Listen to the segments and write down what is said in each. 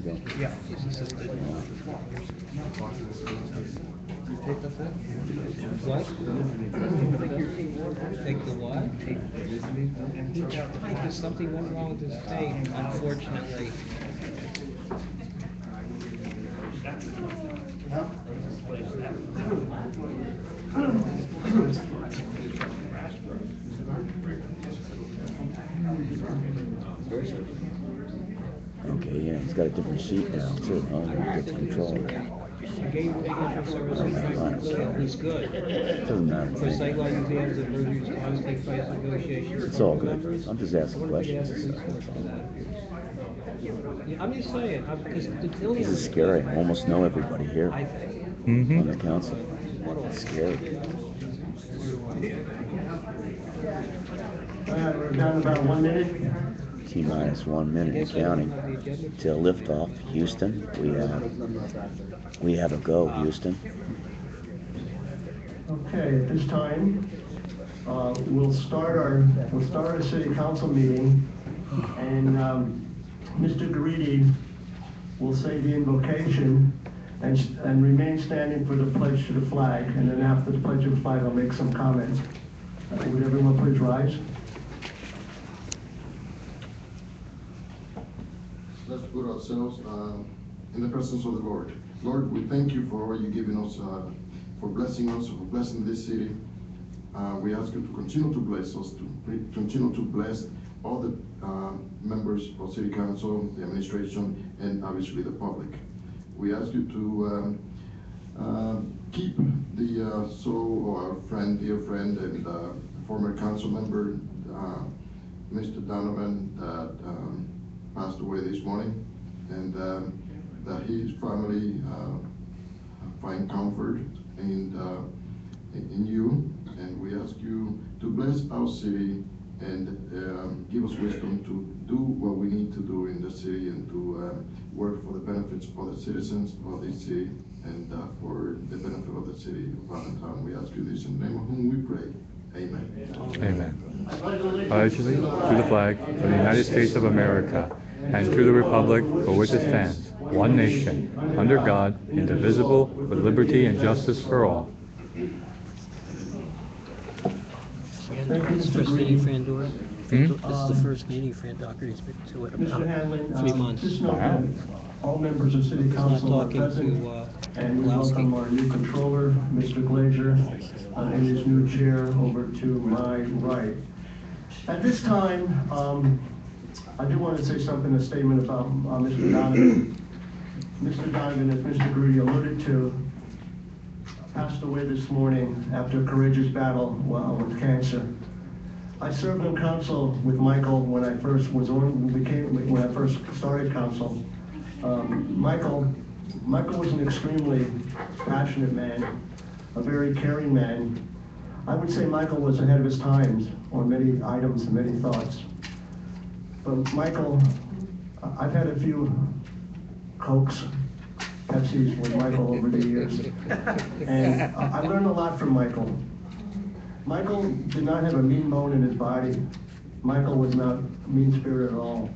ago? Yeah, he's assisted. You take the fifth? What? Take the what? Take the visiting. Because something went wrong with his tape, unfortunately. Okay, yeah, he's got a different sheet now too. Oh, he gets control. I gave him the service and Frank he's good. Doesn't matter. For site law exams and reviews, clause take price negotiations. It's all with good. members. I'm just asking questions. Yeah, I'm just saying, because the This is scary. I almost know everybody here I think. on the council. It's scary. We're down about 1 minute. T-minus 1 minute and counting till liftoff. Houston, we have a go, Houston. Okay, at this time, we'll start our city council meeting, and Mr. Garidi will say the invocation and remain standing for the pledge to the flag, and then after the pledge to the flag, I'll make some comments. Would everyone please rise? Let's put ourselves in the presence of the Lord. Lord, we thank you for what you've given us, for blessing us, for blessing this city. We ask you to continue to bless us, to continue to bless all the members of City Council, the administration, and obviously the public. We ask you to keep the soul of our friend, dear friend, and former council member, Mr. Donovan, that passed away this morning, and that his family find comfort in you, and we ask you to bless our city and give us wisdom to do what we need to do in the city and to work for the benefits of the citizens of this city and for the benefit of the city of Allentown. We ask you this in the name of whom we pray. Amen. Amen. Pledge to the flag of the United States of America and to the republic for which it stands, one nation, under God, indivisible, with liberty and justice for all. This is the first meeting for Andorra. Hmm? This is the first meeting for Andorra. He's been to it Mr. about Hanlon, 3 months. just note that all members of City Council are talking present, to, and we welcome our new controller, Mr. Glazer, and his new chair over to my right. At this time, I do want to say a statement about Mr. Donovan. Mr. Donovan, as Mr. Garidi alluded to, passed away this morning after a courageous battle with cancer. I served on council with Michael when I first started council. Michael was an extremely passionate man, a very caring man. I would say Michael was ahead of his times on many items and many thoughts. But Michael, I've had a few Cokes, Pepsis with Michael over the years, and I learned a lot from Michael. Michael did not have a mean bone in his body. Michael was not mean-spirited at all.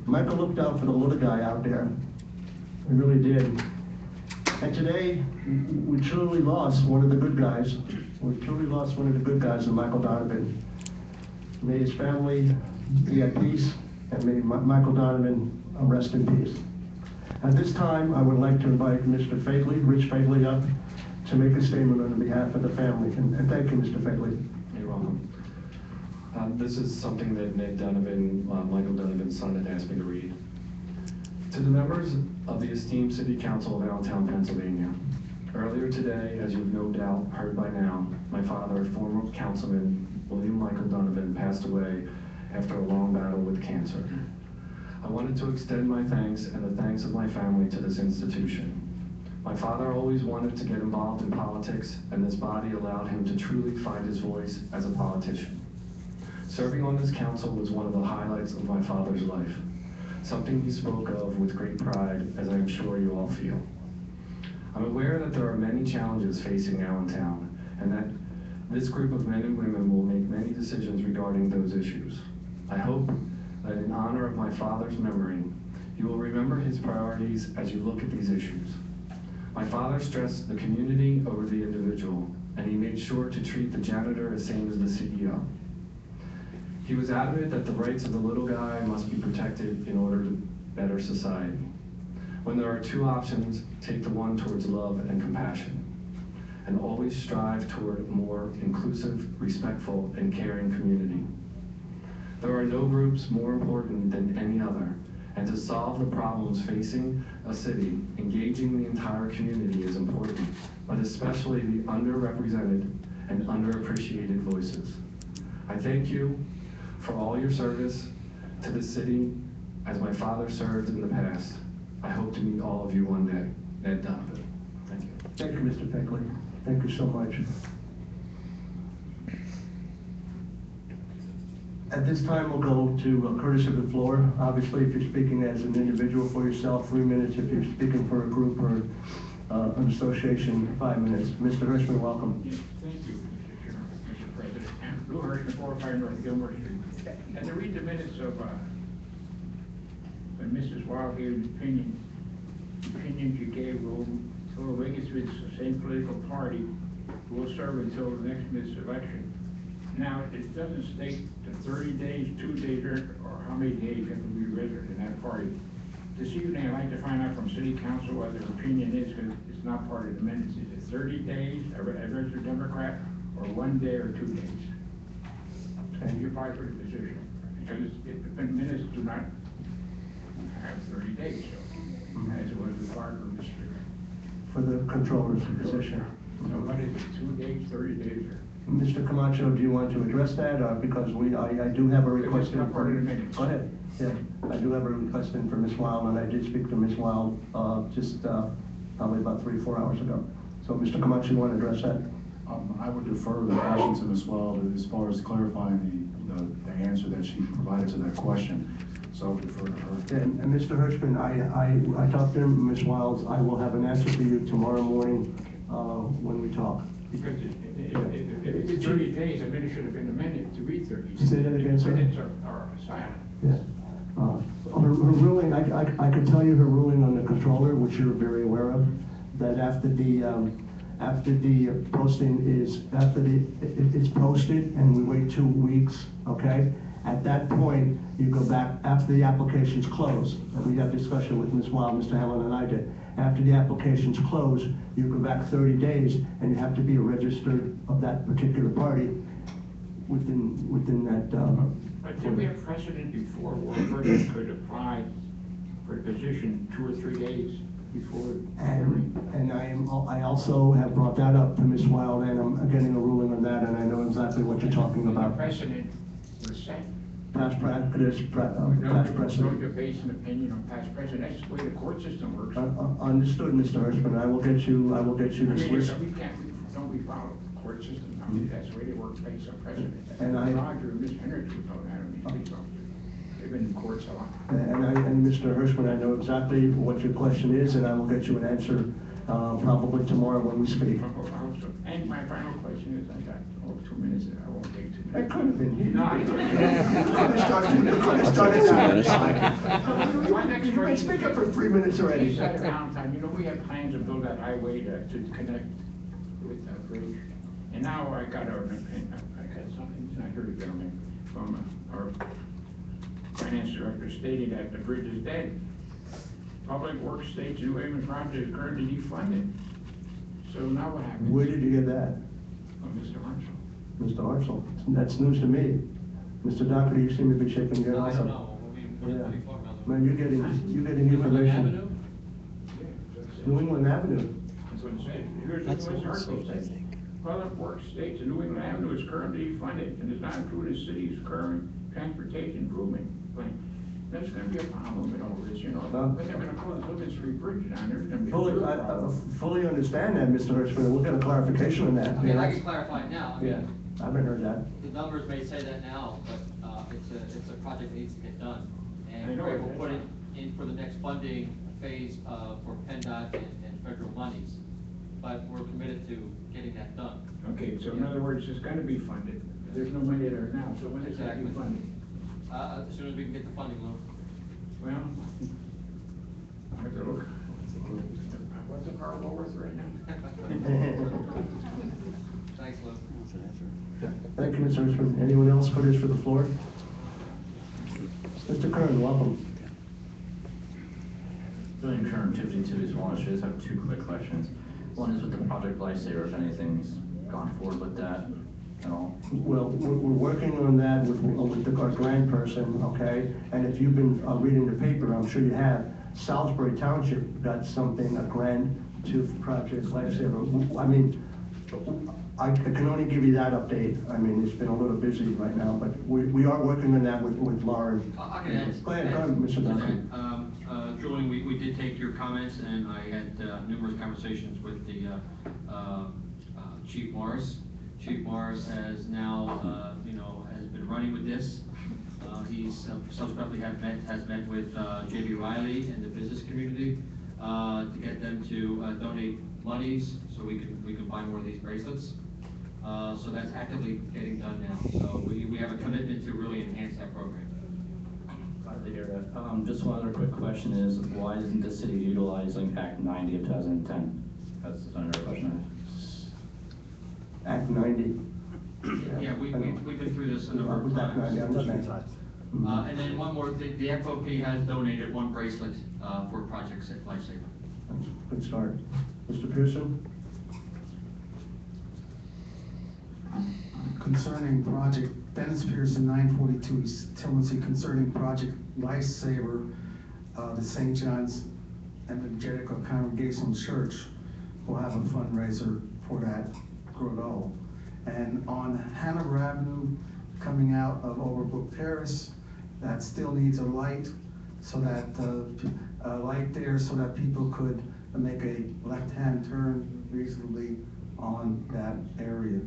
Michael looked out for the little guy out there. He really did. And today, we truly lost one of the good guys. We truly lost one of the good guys in Michael Donovan. May his family be at peace, and may Michael Donovan rest in peace. At this time, I would like to invite Mr. Fagley, Rich Fagley, up to make a statement on behalf of the family. And thank you, Mr. Fagley. You're welcome. This is something that Ned Donovan, Michael Donovan's son, had asked me to read. To the members of the esteemed City Council of Allentown, Pennsylvania, earlier today, as you've no doubt heard by now, my father, former councilman William Michael Donovan, passed away after a long battle with cancer. I wanted to extend my thanks and the thanks of my family to this institution. My father always wanted to get involved in politics, and this body allowed him to truly find his voice as a politician. Serving on this council was one of the highlights of my father's life, something he spoke of with great pride, as I am sure you all feel. I'm aware that there are many challenges facing Allentown, and that this group of men and women will make many decisions regarding those issues. I hope that in honor of my father's memory, You will remember his priorities as you look at these issues. My father stressed the community over the individual, and he made sure to treat the janitor the same as the CEO. He was adamant that the rights of the little guy must be protected in order to better society. When there are two options, take the one towards love and compassion, and always strive toward a more inclusive, respectful, and caring community. There are no groups more important than any other, and to solve the problems facing a city, engaging the entire community is important, but especially the underrepresented and underappreciated voices. I thank you for all your service to the city as my father served in the past. I hope to meet all of you one day. Ed Donovan. Thank you. Thank you, Mr. Pinkley. Thank you so much. At this time, we'll go to courtesy of the floor. Obviously, if you're speaking as an individual for yourself, 3 minutes. If you're speaking for a group or an association, 5 minutes. Mr. Hirschman, welcome. Yes, thank you, Mr. Chairman, Mr. President. Lou Hirschman, 405 North Gilmore Street. And to read the minutes of when Mrs. Wild gave an opinion she gave will make it with the same political party who will serve until the next election. Now, it doesn't state the 30 days, 2 days, or how many days you have to be registered in that party. This evening, I'd like to find out from City Council what their opinion is, because it's not part of the minutes. Is it 30 days, a registered Democrat, or 1 day or 2 days? And you apply for the position, because the minutes do not have 30 days, so, as it was required for Mr. For the controller's position. So what is it, 2 days, 30 days, or? Mr. Camacho, do you want to address that, because I do have a request It's not in part of the for... minutes. Go ahead. Yeah, I do have a request in for Ms. Wild, and I did speak to Ms. Wild just probably about 3 or 4 hours ago. So, Mr. Camacho, you want to address that? I would defer the question to Ms. Wild as far as clarifying the answer that she provided to that question. So I would defer to her. And Mr. Hirschman, I talked to Ms. Wild. I will have an answer for you tomorrow morning when we talk. Because if it's 30 days, the minute should have been amended to read 30 days. Say that again, sir? Minutes are silent. Yeah. Her ruling, I can tell you her ruling on the controller, which you're very aware of, that after the posting is, it's posted and we wait 2 weeks, okay? At that point, you go back, after the application's closed, and we had discussion with Ms. Wild, Mr. Allen and I did. After the application's closed, you go back 30 days and you have to be registered of that particular party within that. But did we have precedent before where a person could apply for a position 2 or 3 days before? And I also have brought that up to Ms. Wild, and I'm getting a ruling on that, and I know exactly what you're talking about. Precedent was set. Past practice, past No precedent. debate and opinion on past precedent. That's the way the court system works. Understood, Mr. Hirschman. I will get you this list. We can't, don't we follow the court system? I mean, that's the way they work based on precedent. And Roger and Ms. Henry were told that, I mean, they've been in courts a lot. And Mr. Hirschman, I know exactly what your question is, and I will get you an answer probably tomorrow when we speak. And my final question is, I got 2 minutes, and I won't take 2 minutes. That could have been you. No, I Started My next You've been question- speaking for 3 minutes already. You said Allentown, we had plans to build that highway to connect with that bridge. And now I got something, I heard a gentleman from our finance director stating that the bridge is dead. Public Works states New Haven project is currently defunded. So now what happens? Where did you get that? From Mr. Marshall. Mr. Hartzell? That's news to me. Mr. Doherty, you seem to be shaking your head No, I also. don't know. What are you talking about? Man, you're getting information. New England Avenue. That's what it said. Here's what the article says. Public Works states that New England Avenue is currently funded and does not include the city's current transportation improvement plan. That's gonna be a problem with all this, but they're gonna close Living Street Bridge down there, it's gonna be. I fully understand that, Mr. Hirschman. We'll get a clarification on that. I mean, I can clarify it now. I Yeah, mean, I haven't heard that. the numbers may say that now, but it's a project that needs to get done. I And know we'll it. put it in for the next funding phase for PennDOT and federal monies. But we're committed to getting that done. Okay, so in other words, it's gonna be funded. There's no money there now, so when is that be Exactly. funded? As soon as we can get the funding, Lou. Well, What's the car worth right now? Thanks, Lou. Thank you, Mr. Richmond. Anyone else for this for the floor? Mr. Kern, welcome. Julian Kern, Tiffany Cities, Walnut Street. I just have two quick questions. One is with the Project Lifesaver, if anything's gone forward with that at all. Well, we're working on that with our grant person, okay? And if you've been reading the paper, I'm sure you have, Salisbury Township got something, a grant to Project Lifesaver. I mean, I can only give you that update. I mean, it's been a little busy right now, but we are working on that with Lauren. I can add. Go ahead, Mr. Duncan. Julian, we did take your comments, and I had numerous conversations with the Chief Morris. Chief Morris has now, has been running with this. He's subsequently has met with J.B. Riley and the business community to get them to donate monies so we can buy more of these bracelets. So that's actively getting done now. So we have a commitment to really enhance that program. Glad to hear that. Just one other quick question is, why isn't the city utilizing Act 90 of 2010? That's another question. Act 90. Yeah, we've been through this a number of With Act 90, I times. understand. And then one more, the FOP has donated one bracelet for Project Lifesaver. Good start. Mr. Pearson? Concerning Project, Dennis Pearson, 942 East Tillmancy, concerning Project Lifesaver, the St. John's Evangelical Congregational Church will have a fundraiser for that goal. And on Hanover Avenue, coming out of Overbrook Terrace, that still needs a light, so that, a light there so that people could make a left-hand turn reasonably on that area.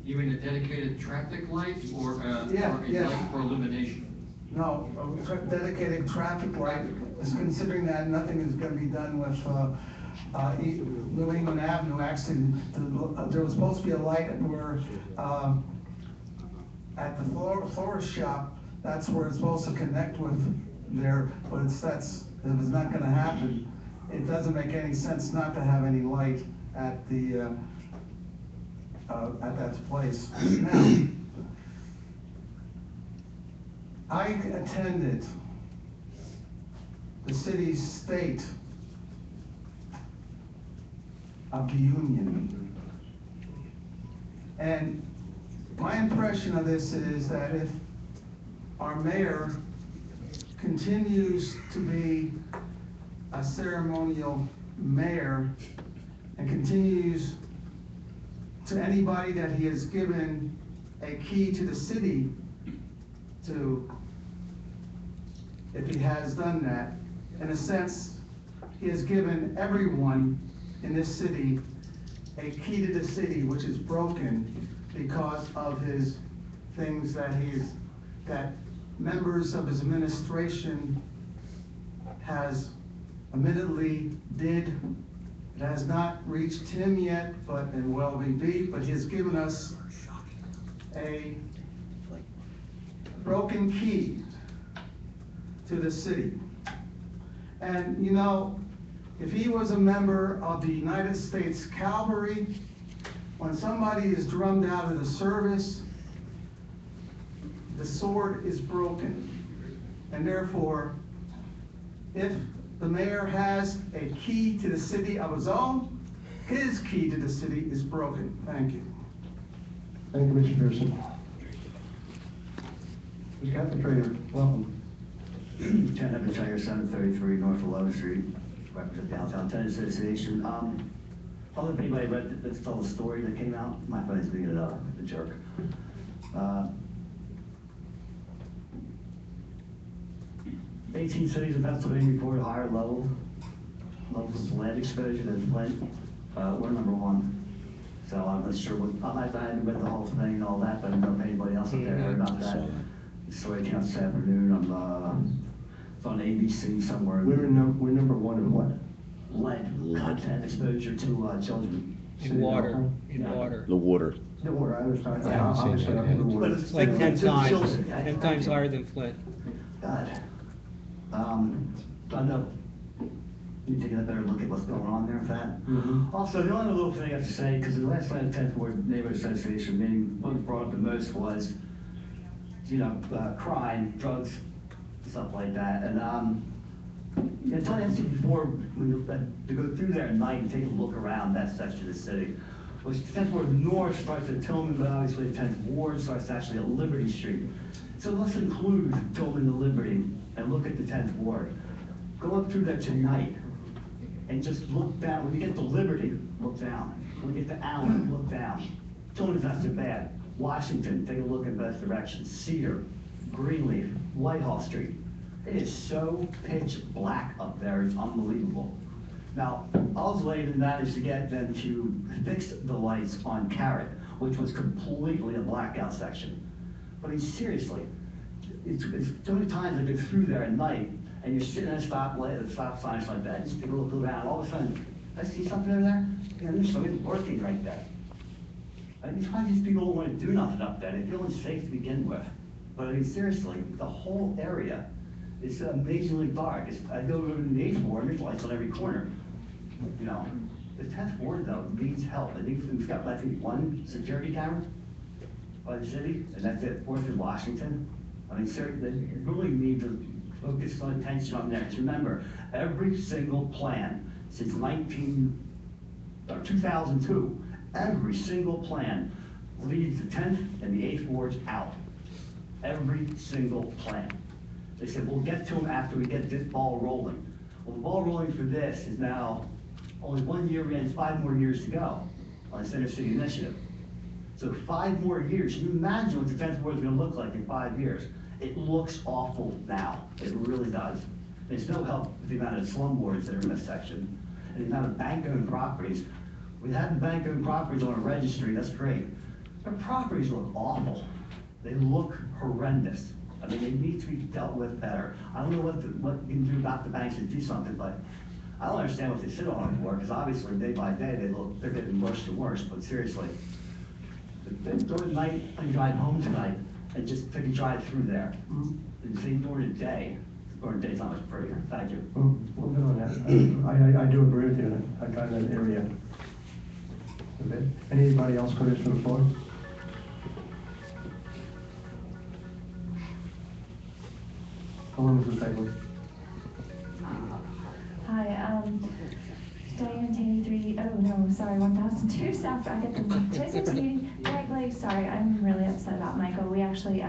You mean a dedicated traffic light or a light for illumination? No, a dedicated traffic light is considering that nothing is going to be done with New England Avenue. Actually, there was supposed to be a light where at the florist shop, that's where it's supposed to connect with there, but it was not going to happen. It doesn't make any sense not to have any light at the at that place. Now, I attended the city's State of the Union, and my impression of this is that if our mayor continues to be a ceremonial mayor and continues to anybody that he has given a key to the city to, if he has done that, in a sense, he has given everyone in this city a key to the city, which is broken because of his things that that members of his administration has admittedly did. It has not reached him yet, but it will be, but he has given us a broken key to the city. And you know, if he was a member of the United States Cavalry, when somebody is drummed out of the service, the sword is broken. And therefore, if the mayor has a key to the city of his own, his key to the city is broken. Thank you. Thank you, Mr. Pearson. Mr. Captain Trader, welcome. Lieutenant Edmund Trader, 733 North 11th Street, represent the Allentown Tenant Association. I don't know if anybody read, let's tell the story that came out. My friend's being a jerk. 18 cities in Pennsylvania reported higher levels of lead exposure than Flint. We're number one. So I'm not sure what, I haven't read the whole thing and all that, but I don't know if anybody else up there heard about that. The story came out this afternoon. It's on ABC somewhere. We're number one in what? Lead content exposure to children. In water, water. The water. The water, I understand. I haven't seen that yet. But It's like 10 times higher than Flint. God. I know you taking a better look at what's going on there with that. Mhm. Also, the only little thing I have to say, because the last time the 10th Ward Neighborhood Association meeting, what was brought up the most was, crime, drugs, stuff like that. And I told you before, when you, to go through there at night and take a look around that section of the city, which 10th Ward North starts at Tillman, but obviously 10th Ward starts actually at Liberty Street. So let's include Tillman to Liberty and look at the 10th Ward. Go up through there tonight and just look down. When you get to Liberty, look down. When you get to Allen, look down. Tillman's not so bad. Washington, take a look in both directions. Cedar, Greenleaf, Whitehall Street. It is so pitch black up there, it's unbelievable. Now, I was able to manage to get them to fix the lights on Carrot, which was completely a blackout section. But I mean, seriously, it's so many times I go through there at night, and you're sitting at a stoplight, a stop sign, like that, just take a look around, all of a sudden, I see something over there, there's somebody working right there. I mean, why these people don't want to do nothing up there? They feel unsafe to begin with. But I mean, seriously, the whole area is amazingly dark. I go over to the 8th Ward, there's lights on every corner. The 10th Ward, though, needs help. I think we've got, one security camera by the city, and that's it, 4th and Washington. I mean, sir, they really need to focus some attention on that. Remember, every single plan since 2002, every single plan leaves the 10th and the 8th Wards out. Every single plan. They said, we'll get to them after we get this ball rolling. Well, the ball rolling for this is now only 1 year in, 5 more years to go on the Center City Initiative. So 5 more years. Can you imagine what the 10th Ward is going to look like in 5 years? It looks awful now. It really does. There's no help with the amount of slum wards that are in this section and the amount of bank-owned properties. We have the bank-owned properties on a registry, that's great. But properties look awful. They look horrendous. I mean, they need to be dealt with better. I don't know what you can do about the banks to do something, but I don't understand what they sit on it for, because obviously day by day they're getting worse and worse, but seriously. During the night, I drive home tonight and just take a drive through there. And see during the day, during the day's not much prettier. Thank you. Well, good on that. I do agree with you. I got that area. Okay. Anybody else for this from the floor? Hello, Mrs. Taylor. Hi, Diane Taney 1002 South. I get the Tuesday's meeting correctly. Sorry, I'm really upset about Michael. We actually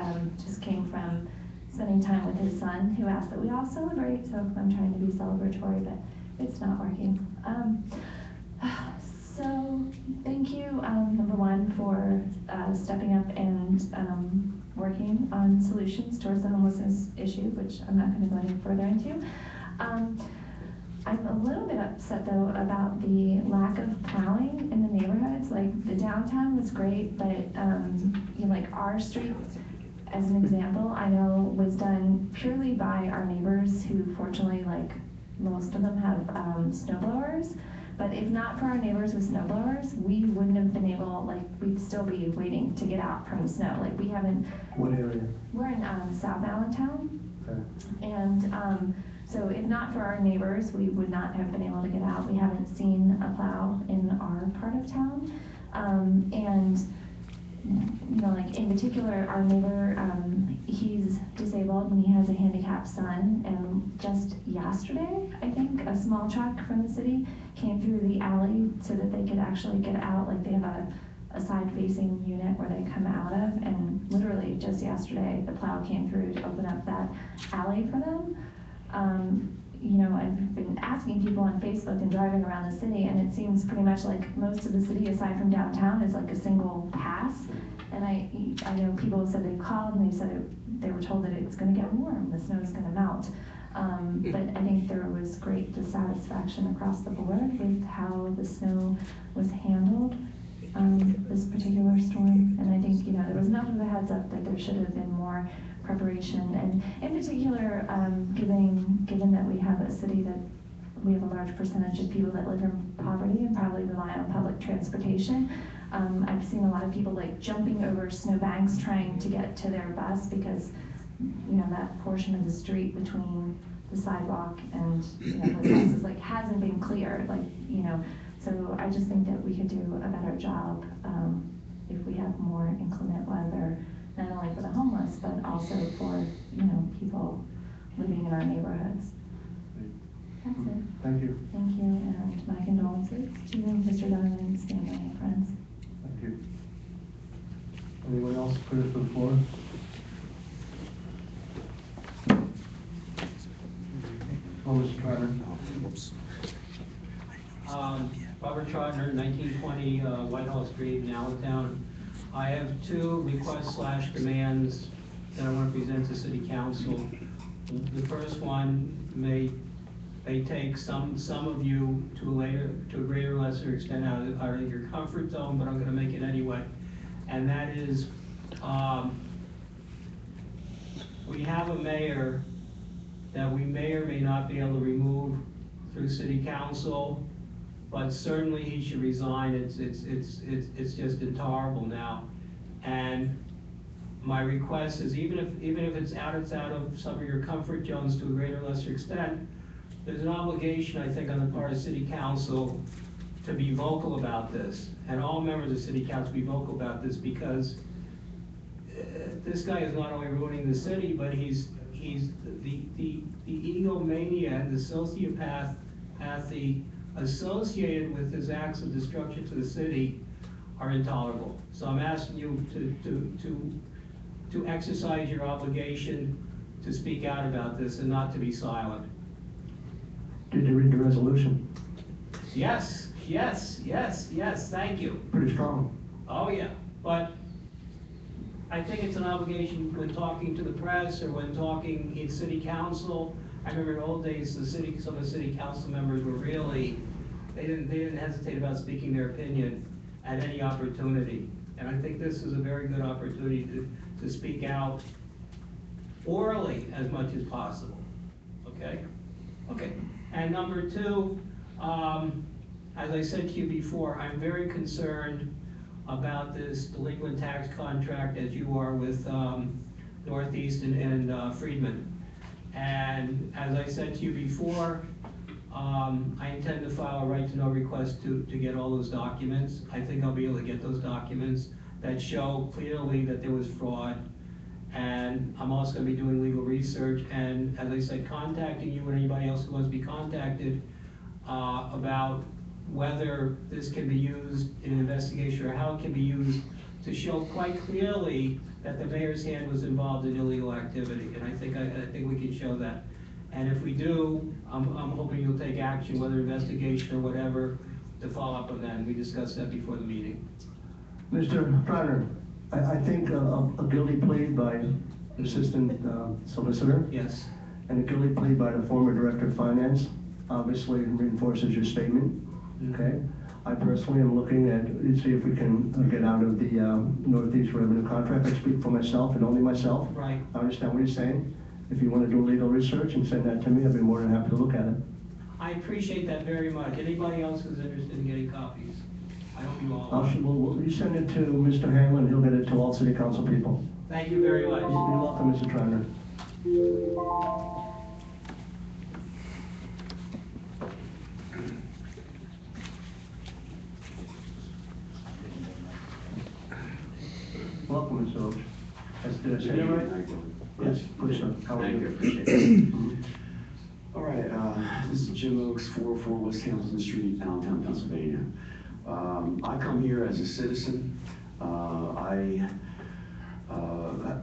just came from spending time with his son, who asked that we all celebrate. So I'm trying to be celebratory, but it's not working. So thank you, number one, for stepping up and working on solutions towards the homelessness issue, which I'm not going to go any further into. I'm a little bit upset though about the lack of plowing in the neighborhoods. Like the downtown was great, but like our street, as an example, I know was done purely by our neighbors who fortunately, like most of them have snow blowers. But if not for our neighbors with snow blowers, we wouldn't have been able, we'd still be waiting to get out from the snow. Like we haven't. What area? We're in South Allentown. Okay. And so if not for our neighbors, we would not have been able to get out. We haven't seen a plow in our part of town. And in particular, our neighbor, he's disabled and he has a handicapped son. And just yesterday, I think, a small truck from the city came through the alley so that they could actually get out. Like they have a side-facing unit where they come out of. And literally just yesterday, the plow came through to open up that alley for them. I've been asking people on Facebook and driving around the city, and it seems pretty much like most of the city, aside from downtown, is like a single pass. And I know people said they called and they said they were told that it's going to get warm, the snow's going to melt. But I think there was great dissatisfaction across the board with how the snow was handled this particular storm. And I think there was enough of a heads up that there should have been more preparation, and in particular, given that we have a city that we have a large percentage of people that live in poverty and probably rely on public transportation. I've seen a lot of people jumping over snowbanks trying to get to their bus because that portion of the street between the sidewalk and, you know, the houses, like, hasn't been cleared, like, you know, so I just think that we could do a better job, if we have more inclement weather, not only for the homeless, but also for, you know, people living in our neighborhoods. That's it. Thank you. Thank you, and my condolences to Mr. Donovan's family and friends. Thank you. Anyone else put it to the floor? Oh, Mr. Triner. Robert Trotner, 1920 Whitehall Street in Allentown. I have two requests/demands that I want to present to City Council. The first one may take some of you to a greater or lesser extent out of your comfort zone, but I'm going to make it anyway. And that is, we have a mayor that we may or may not be able to remove through City Council, but certainly he should resign. It's just intolerable now. And my request is, even if it's out of some of your comfort zones to a greater or lesser extent, there's an obligation, I think, on the part of City Council to be vocal about this, and all members of City Council be vocal about this, because this guy is not only ruining the city, but he's the egomania and the sociopathy associated with his acts of destruction to the city are intolerable. So I'm asking you to exercise your obligation to speak out about this and not to be silent. Did you read the resolution? Yes, thank you. Pretty strong. Oh, yeah, but I think it's an obligation when talking to the press or when talking in City Council. I remember in old days, some of the City Council members were really, they didn't hesitate about speaking their opinion at any opportunity. And I think this is a very good opportunity to speak out orally as much as possible, okay? Okay, and number two, as I said to you before, I'm very concerned about this delinquent tax contract as you are with Northeast and Friedman. And as I said to you before, I intend to file a right-to-know request to get all those documents. I think I'll be able to get those documents that show clearly that there was fraud. And I'm also going to be doing legal research, and as I said, contacting you and anybody else who wants to be contacted about whether this can be used in an investigation or how it can be used to show quite clearly that the mayor's hand was involved in illegal activity. And I think we can show that. And if we do, I'm hoping you'll take action, whether investigation or whatever, to follow up on that. And we discussed that before the meeting. Mr. Triner, I think a guilty plea by the assistant solicitor. Yes. And a guilty plea by the former director of finance obviously reinforces your statement. Okay. I personally am looking at, see if we can get out of the Northeast revenue contract. I speak for myself and only myself. Right. I understand what you're saying. If you want to do legal research and send that to me, I'd be more than happy to look at it. I appreciate that very much. Anybody else who's interested in getting copies? I hope you all are. Well, you send it to Mr. Hanlon, he'll get it to all city council people. Thank you very much. You're welcome, Mr. Triner. Welcome, Mr. Oaks. Did I say that right? Yes, please, sir. How are you? Appreciate it. All right, this is Jim Oaks, 404 West Hamilton Street, Allentown, Pennsylvania. I come here as a citizen. I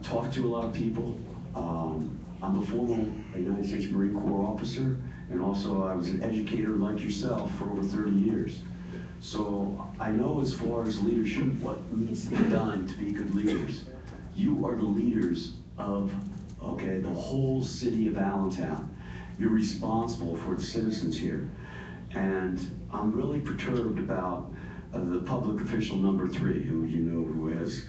talk to a lot of people. I'm a former United States Marine Corps officer, and also I was an educator like yourself for over 30 years. So I know as far as leadership, what needs to be done to be good leaders. You are the leaders of, okay, the whole city of Allentown. You're responsible for the citizens here. And I'm really perturbed about the public official number 3, who you know who is.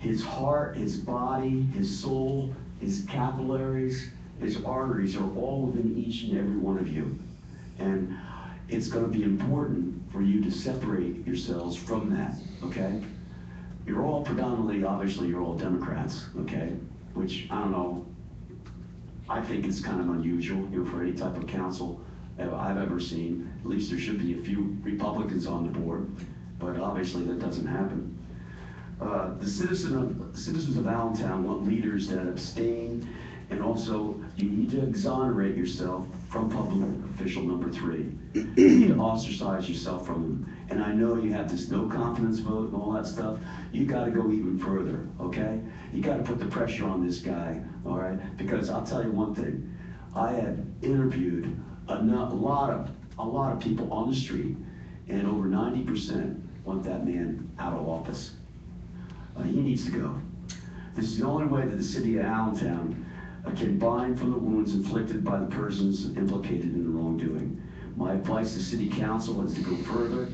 His heart, his body, his soul, his capillaries, his arteries are all within each and every one of you. And it's going to be important for you to separate yourselves from that, okay? You're all predominantly, obviously, you're all Democrats, okay? Which, I don't know, I think it's kind of unusual, for any type of council I've ever seen. At least there should be a few Republicans on the board, but obviously that doesn't happen. The citizens of Allentown want leaders that abstain, and also you need to exonerate yourself from public official number 3. You need to ostracize yourself from them. And I know you have this no confidence vote and all that stuff. You got to go even further, okay? You got to put the pressure on this guy, all right? Because I'll tell you one thing. I have interviewed a lot of people on the street, and over 90% want that man out of office. He needs to go. This is the only way that the city of Allentown can bind from the wounds inflicted by the persons implicated in the wrongdoing. My advice to city council is to go further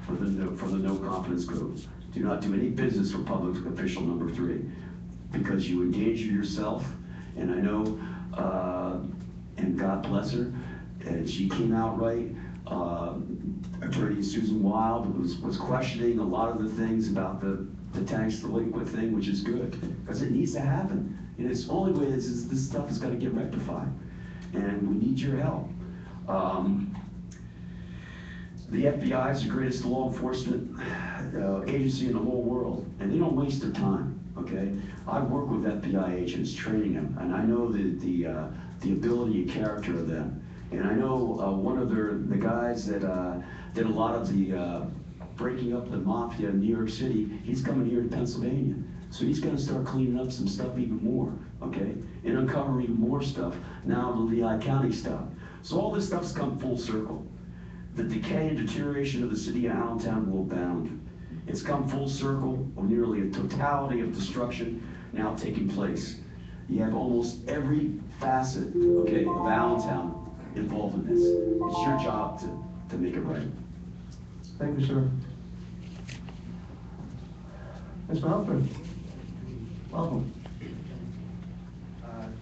for the no confidence vote. Do not do any business for public official number 3, because you endanger yourself. And I know, and God bless her, and she came out right. Attorney Susan Wild was questioning a lot of the things about the tax delinquent thing, which is good, because it needs to happen. And it's the only way this stuff has got to get rectified. And we need your help. The FBI is the greatest law enforcement agency in the whole world, and they don't waste their time, okay? I work with FBI agents, training them, and I know the ability and character of them. And I know one of the guys that did a lot of the breaking up the mafia in New York City, he's coming here to Pennsylvania. So he's gonna start cleaning up some stuff even more, okay? And uncovering even more stuff, now the Lehigh County stuff. So all this stuff's come full circle. The decay and deterioration of the city of Allentown will abound. It's come full circle of nearly a totality of destruction now taking place. You have almost every facet, okay, of Allentown involved in this. It's your job to make it right. Thank you, sir. Mr. Huffman, welcome.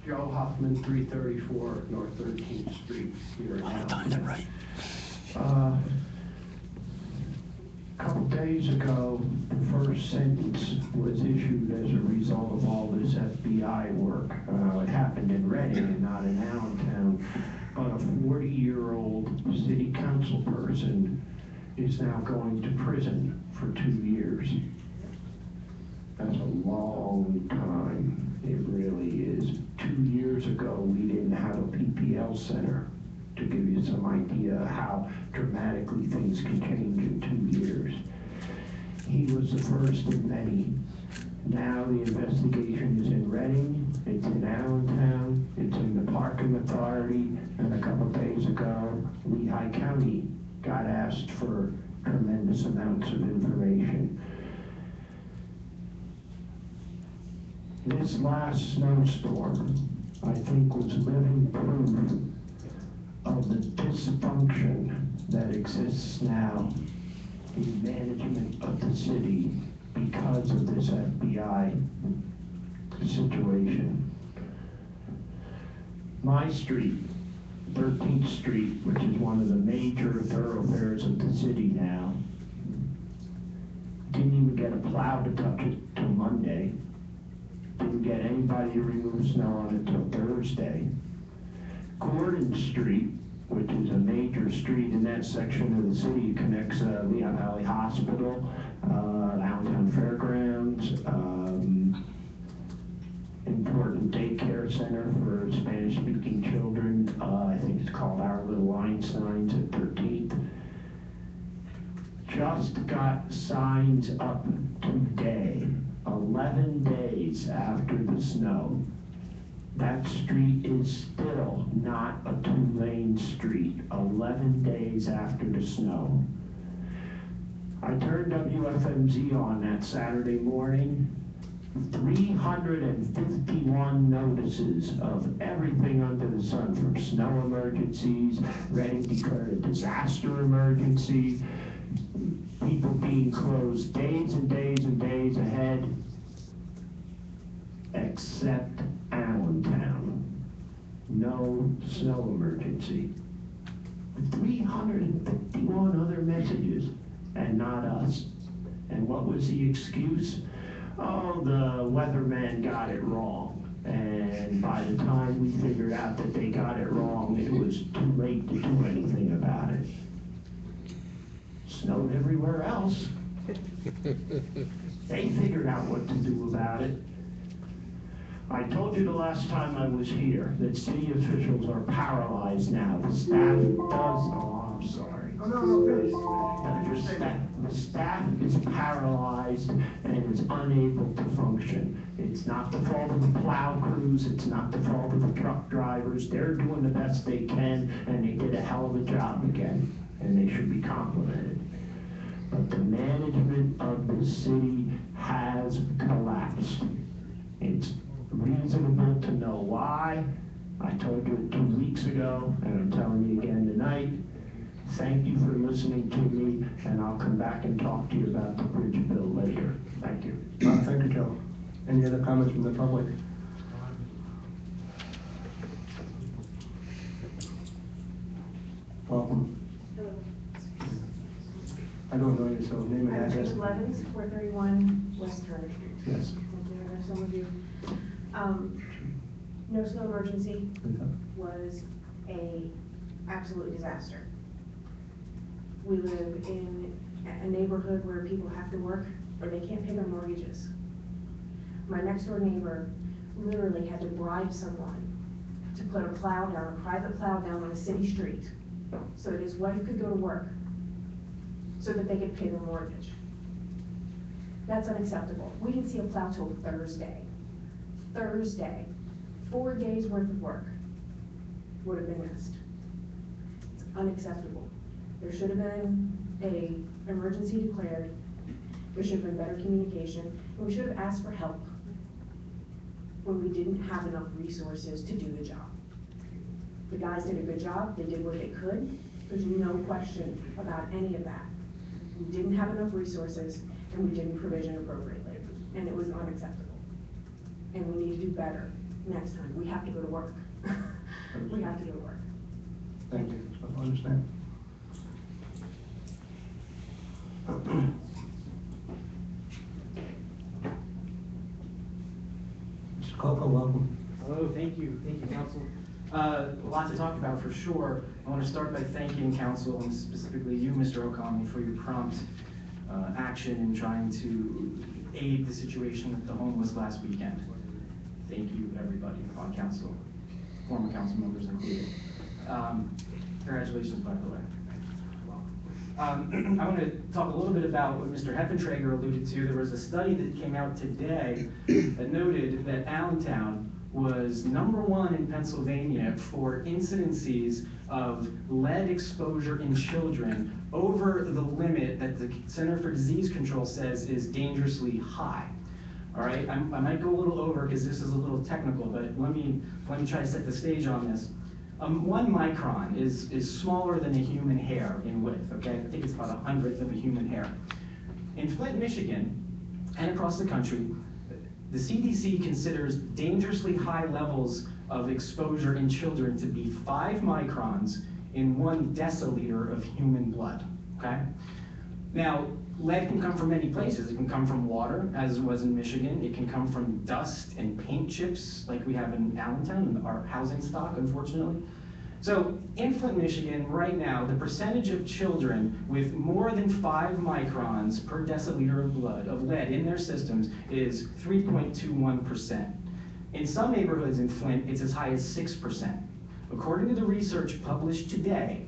Joe Huffman, 334 North 13th Street here in Allentown. A couple days ago, the first sentence was issued as a result of all this FBI work. It happened in Reading and not in Allentown, but a 40-year-old city council person is now going to prison for 2 years. That's a long time. It really is. 2 years ago, we didn't have a PPL center, to give you some idea how dramatically things can change in 2 years. He was the first of many. Now the investigation is in Reading, it's in Allentown, it's in the Parking Authority, and a couple days ago, Lehigh County got asked for tremendous amounts of information. This last snowstorm, I think, was living proof of the dysfunction that exists now in management of the city because of this FBI situation. My street, 13th Street, which is one of the major thoroughfares of the city now, didn't even get a plow to touch it till Monday. Didn't get anybody to remove snow on it till Thursday. Gordon Street, which is a major street in that section of the city, connects Lehigh Valley Hospital, Allentown Fairgrounds, important daycare center for Spanish-speaking children. I think it's called Our Little Einsteins at 13th. Just got signs up today, 11 days after the snow. That street is still not a 2-lane street, 11 days after the snow. I turned WFMZ on that Saturday morning. 351 notices of everything under the sun, from snow emergencies, Reading declared a disaster emergency, people being closed days and days and days ahead, except Allentown. No snow emergency. 351 other messages, and not us. And what was the excuse? Oh, the weatherman got it wrong. And by the time we figured out that they got it wrong, it was too late to do anything about it. Snowed everywhere else. They figured out what to do about it. I told you the last time I was here that city officials are paralyzed now. The staff does, oh, I'm sorry. Oh, no, finish. The staff is paralyzed and is unable to function. It's not the fault of the plow crews, it's not the fault of the truck drivers. They're doing the best they can, and they did a hell of a job again, and they should be complimented. But the management of the city has collapsed. It's reasonable to know why. I told you 2 weeks ago, and I'm telling you again tonight. Thank you for listening to me, and I'll come back and talk to you about the bridge bill later. Thank you. Thank you, Joe. Any other comments from the public? Welcome. Hello. I don't know you, so name and I'm address. Jane Levens, 431 West Turner Street. Yes. Thank you, I know some of you. No snow emergency was a absolute disaster. We live in a neighborhood where people have to work or they can't pay their mortgages. My next door neighbor literally had to bribe someone to put a plow down, a private plow down on a city street so that his wife could go to work so that they could pay their mortgage. That's unacceptable. We didn't see a plow till Thursday. Thursday. 4 days worth of work would have been missed. It's unacceptable. There should have been an emergency declared. There should have been better communication. And we should have asked for help when we didn't have enough resources to do the job. The guys did a good job. They did what they could. There's no question about any of that. We didn't have enough resources and we didn't provision appropriately. And it was unacceptable. And we need to do better next time. We have to go to work. We have to go to work. Thank you. I understand. Mr. Coco, welcome. Hello, thank you, Council. A lot to talk about for sure. I want to start by thanking Council and specifically you, Mr. O'Connell, for your prompt action in trying to aid the situation with the homeless last weekend. Thank you, everybody on Council, former Council members included. Congratulations, by the way. I want to talk a little bit about what Mr. Heffentrager alluded to. There was a study that came out today that noted that Allentown was #1 in Pennsylvania for incidences of lead exposure in children over the limit that the Center for Disease Control says is dangerously high. All right, I might go a little over because this is a little technical, but let me try to set the stage on this. 1 micron is smaller than a human hair in width, okay? I think it's about 1/100th of a human hair. In Flint, Michigan, and across the country, the CDC considers dangerously high levels of exposure in children to be 5 microns in 1 deciliter of human blood, okay? Now, lead can come from many places. It can come from water, as was in Michigan. It can come from dust and paint chips, like we have in Allentown, in our housing stock, unfortunately. So, in Flint, Michigan, right now, the percentage of children with more than 5 microns per deciliter of blood, of lead in their systems, is 3.21%. In some neighborhoods in Flint, it's as high as 6%. According to the research published today,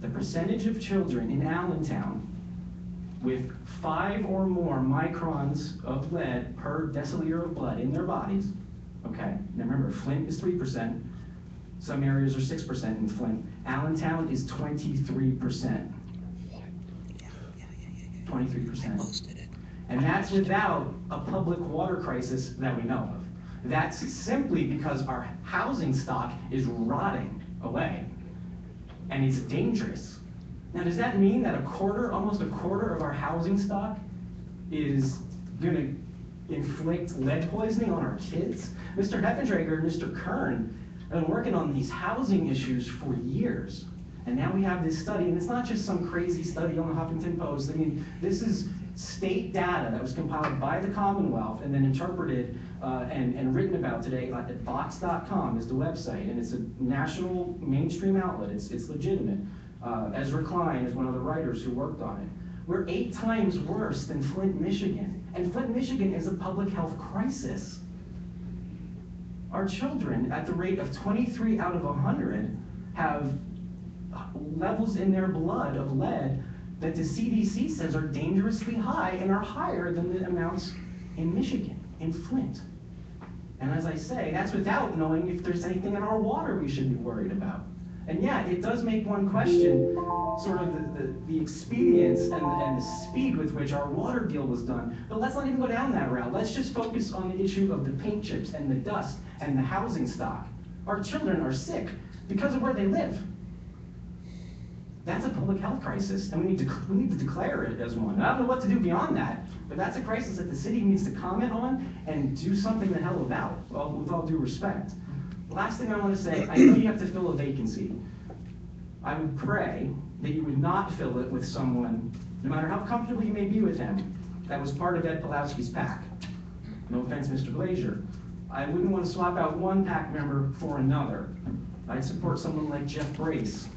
the percentage of children in Allentown with 5 or more microns of lead per deciliter of blood in their bodies, okay, now remember, Flint is 3%, some areas are 6% in Flint. Allentown is 23%. 23%. And that's without a public water crisis that we know of. That's simply because our housing stock is rotting away, and it's dangerous. Now, does that mean that almost a quarter of our housing stock is gonna inflict lead poisoning on our kids? Mr. Heffentrager and Mr. Kern have been working on these housing issues for years. And now we have this study, and it's not just some crazy study on the Huffington Post. I mean, this is state data that was compiled by the Commonwealth and then interpreted and written about today. Like at Vox.com is the website, and it's a national mainstream outlet. It's legitimate. Ezra Klein is one of the writers who worked on it. We're 8 times worse than Flint, Michigan. And Flint, Michigan is a public health crisis. Our children, at the rate of 23 out of 100, have levels in their blood of lead that the CDC says are dangerously high and are higher than the amounts in Michigan, in Flint. And as I say, that's without knowing if there's anything in our water we should be worried about. And yeah, it does make one question sort of the expedience and the speed with which our water deal was done. But let's not even go down that route. Let's just focus on the issue of the paint chips and the dust and the housing stock. Our children are sick because of where they live. That's a public health crisis, and we need to declare it as one. And I don't know what to do beyond that, but that's a crisis that the city needs to comment on and do something the hell about, well, with all due respect. Last thing I want to say, I know you have to fill a vacancy. I would pray that you would not fill it with someone, no matter how comfortable you may be with him, that was part of Ed Pawlowski's PAC. No offense, Mr. Glazier. I wouldn't want to swap out one PAC member for another. I'd support someone like Jeff Brace.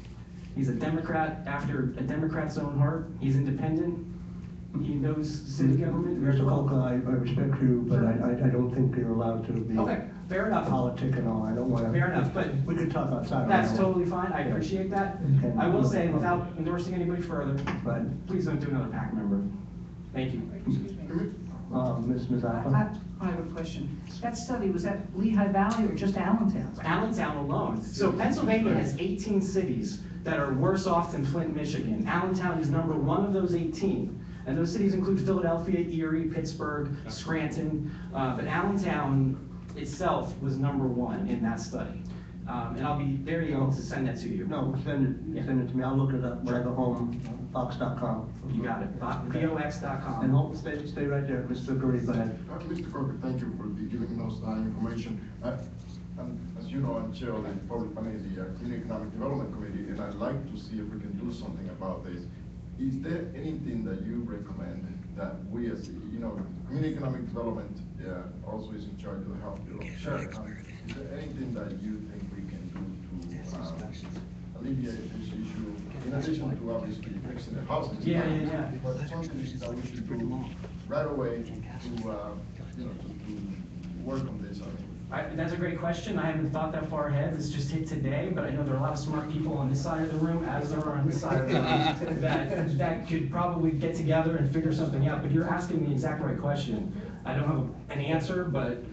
He's a Democrat after a Democrat's own heart. He's independent. He knows city government very Mr. well. Kolka, I respect you, but I don't think you're allowed to be Okay, fair enough. politic and all. I don't want to. Fair enough, but we could talk outside. that's totally fine. I appreciate that. Okay. I will say, without endorsing anybody further, Right. please don't do another PAC member. Thank you. Ms. Alpha? I have a question. That study, was that Lehigh Valley or just Allentown? Allentown alone. So Pennsylvania has 18 cities that are worse off than Flint, Michigan. Allentown is number 1 of those 18. And those cities include Philadelphia, Erie, Pittsburgh, Scranton. But Allentown itself was number 1 in that study. And I'll be very able to send that to you. No, send it to me. I'll look it up. Right. Home, Fox.com. You got it. VOX.com. And hold, stay right there. Mr. Gurley, go ahead. Mr. Corker, thank you for giving us that information. As you know, I'm chair of the Public Finance, the Community Economic Development Committee, and I'd like to see if we can do something about this. Is there anything that you recommend that we as, Community Economic Development also is in charge of the health bill? Sure. Is there anything that you think we can do to alleviate this issue, in addition to obviously fixing the housing? Yeah. But something that we should do right away to work on this. That's a great question. I haven't thought that far ahead. This just hit today, but I know there are a lot of smart people on this side of the room, as there are on this side of the room, that could probably get together and figure something out. But you're asking the exact right question. I don't have an answer, but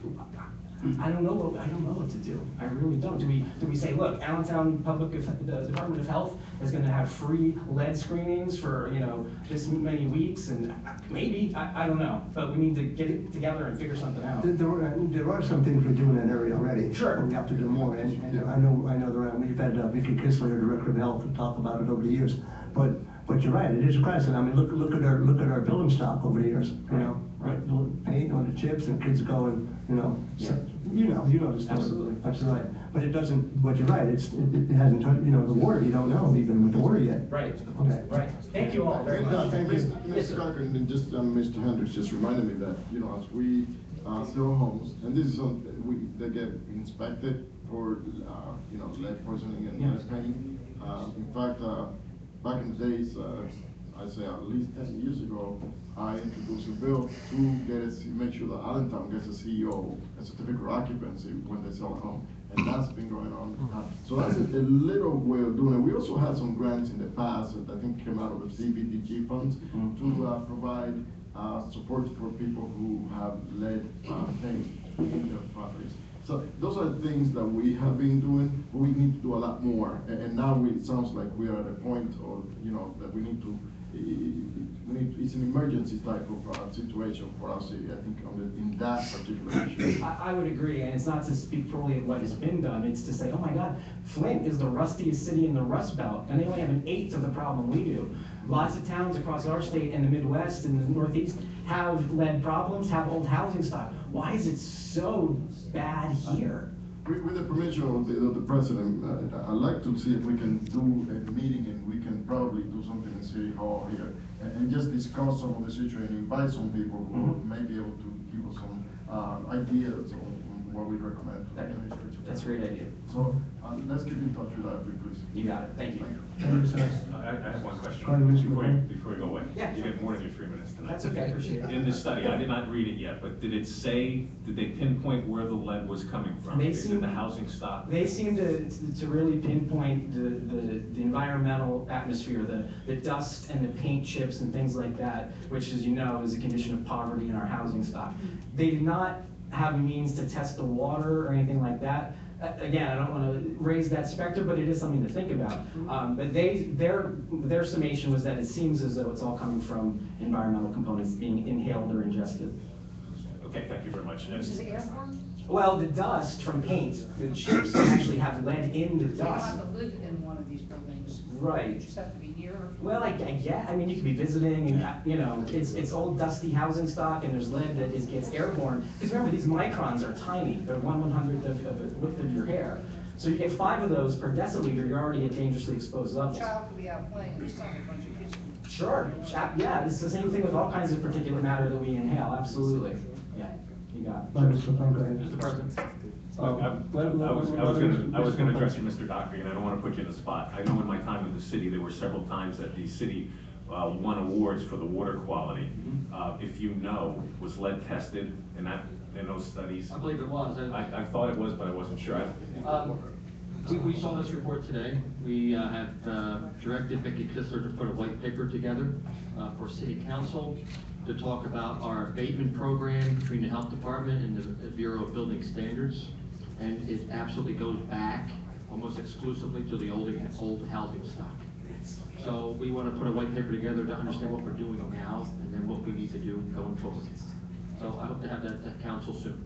I don't know what to do. I really don't. Do we say, look, Allentown the Department of Health is going to have free lead screenings for this many weeks, and maybe I don't know, but we need to get it together and figure something out. There are some things we do in that area already. Sure. We have to do more, and I know there are. We've had Vicki Kissler, Director of Health, talk about it over the years. But you're right, it is a crisis. I mean, look at our building stock over the years. Right, paint on the chips, and kids go and you know the story. Absolutely. That's right. But it doesn't. But you're right. It hasn't touched. The water. You don't know even with the water yet. Right. Okay. Right. Thank you all very much. No, thank you. Yes, Mr. Cochran, and just Mr. Hendricks just reminded me that as we sell homes, and this is something that get inspected for lead poisoning and lead paint. In fact, back in the days, I'd say at least 10 years ago, I introduced a bill to make sure that Allentown gets a CEO, a certificate of occupancy, when they sell a home. And that's been going on. So that's a little way of doing it. We also had some grants in the past that I think came out of the CBDG funds to provide support for people who have lead paint in their properties. So those are the things that we have been doing, but we need to do a lot more. And now it sounds like we are at a point of, that we need to, it's an emergency type of situation for our city, I think, in that particular issue. I would agree, and it's not to speak poorly of what has been done, it's to say, oh my God, Flint is the rustiest city in the Rust Belt, and they only have an eighth of the problem we do. Lots of towns across our state in the Midwest and the Northeast have lead problems, have old housing stock. Why is it so bad here? With the permission of the president, I'd like to see if we can do a meeting and we can probably do something in City Hall here and just discuss some of the situation, invite some people who may be able to give us some ideas on what we recommend to the administration. That's a great idea. So let's keep in touch with that, please. You got it, thank you. I have one question. Go ahead, Mr. Before you go away. Yeah. You get more than your 3 minutes tonight. That's okay, appreciate it. In the study, I did not read it yet, but did they pinpoint where the lead was coming from? They Is it seem- the housing stock? They seem to really pinpoint the environmental atmosphere, the dust and the paint chips and things like that, which, as you know, is a condition of poverty in our housing stock. They did not have a means to test the water or anything like that. Again, I don't want to raise that specter, but it is something to think about. But their summation was that it seems as though it's all coming from environmental components being inhaled or ingested. Okay, thank you very much. Which is airborne? Well, the dust from paint, the chips actually have lead in the You don't dust. have to live in one of these buildings. Right. You just have to be near. Well, I guess, I mean, you could be visiting and, you know, it's old dusty housing stock and there's lead that gets airborne. Because remember, these microns are tiny. They're 1/100th of the width of your hair. So you get 5 of those per deciliter, you're already at dangerously exposed A levels. child could be out playing in the sun, a bunch of kids. Sure, yeah, it's the same thing with all kinds of particulate matter that we inhale, absolutely. Yeah, you got it. Mr. Plum, go ahead. Mr. President? I I was gonna address you, Mr. Dockery, and I don't wanna put you in the spot. I know in my time in the city, there were several times that the city won awards for the water quality. If you know, was lead tested in those studies? I believe it was. I thought it was, but I wasn't sure. We saw this report today. We have directed Vicki Kistler to put a white paper together for city council to talk about our abatement program between the health department and the Bureau of Building Standards. And it absolutely goes back almost exclusively to the old housing stock. So we want to put a white paper together to understand what we're doing now and then what we need to do going forward. So I hope to have that at council soon.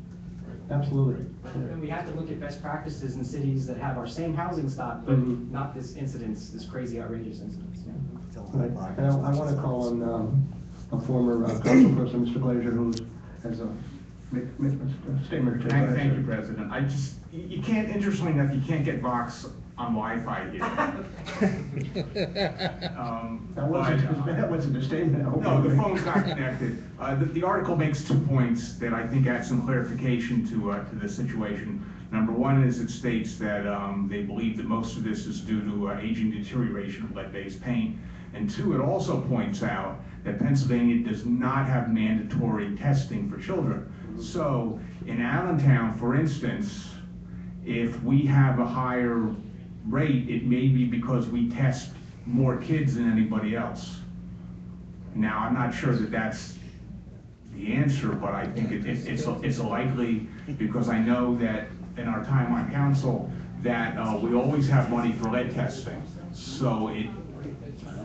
Absolutely. And we have to look at best practices in cities that have our same housing stock, but not this incidence, this crazy outrageous incidence. Yeah. Right. And I want to call on a former council person, Mr. Glazer, who has a statement to make. Thank you, President. You can't, interestingly enough, you can't get Vox on Wi-Fi here. That wasn't a statement. No, the phone's not connected. The article makes 2 points that I think add some clarification to the situation. Number one is it states that they believe that most of this is due to aging deterioration of lead-based paint. And 2, it also points out that Pennsylvania does not have mandatory testing for children. So in Allentown, for instance, if we have a higher rate, it may be because we test more kids than anybody else. Now, I'm not sure that that's the answer, but I think it's likely, because I know that in our time on council, that we always have money for lead testing. So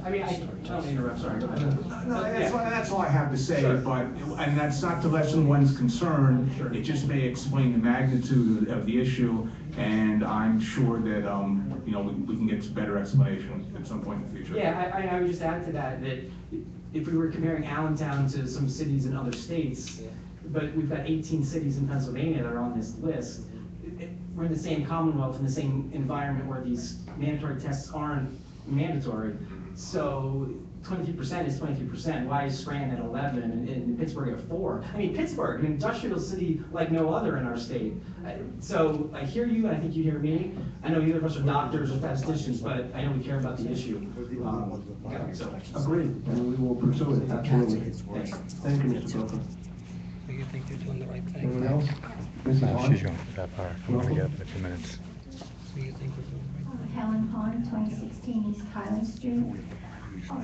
I mean, I don't interrupt, sorry. Go ahead. No, that's all I have to say, but, and that's not to lessen one's concern, it just may explain the magnitude of the issue, and I'm sure that, you know, we can get some better explanation at some point in the future. Yeah, I would just add to that if we were comparing Allentown to some cities in other states, but we've got 18 cities in Pennsylvania that are on this list, we're in the same Commonwealth, in the same environment where these mandatory tests aren't mandatory. So 23% is 23%. Why is Scranton at 11 and Pittsburgh at 4? I mean, Pittsburgh, an industrial city like no other in our state. So I hear you, and I think you hear me. I know neither of us are doctors or statisticians, but I know we care about the issue. Agreed, and we will pursue it, absolutely. Thank you, Mr. Booker. Do you think you're doing the right thing? Anyone else? Mrs. Hahn? She's going to that part. I'm going to get up in a few minutes. Do you think you're doing the right thing? Helen Pond, 2016 East Highland Street.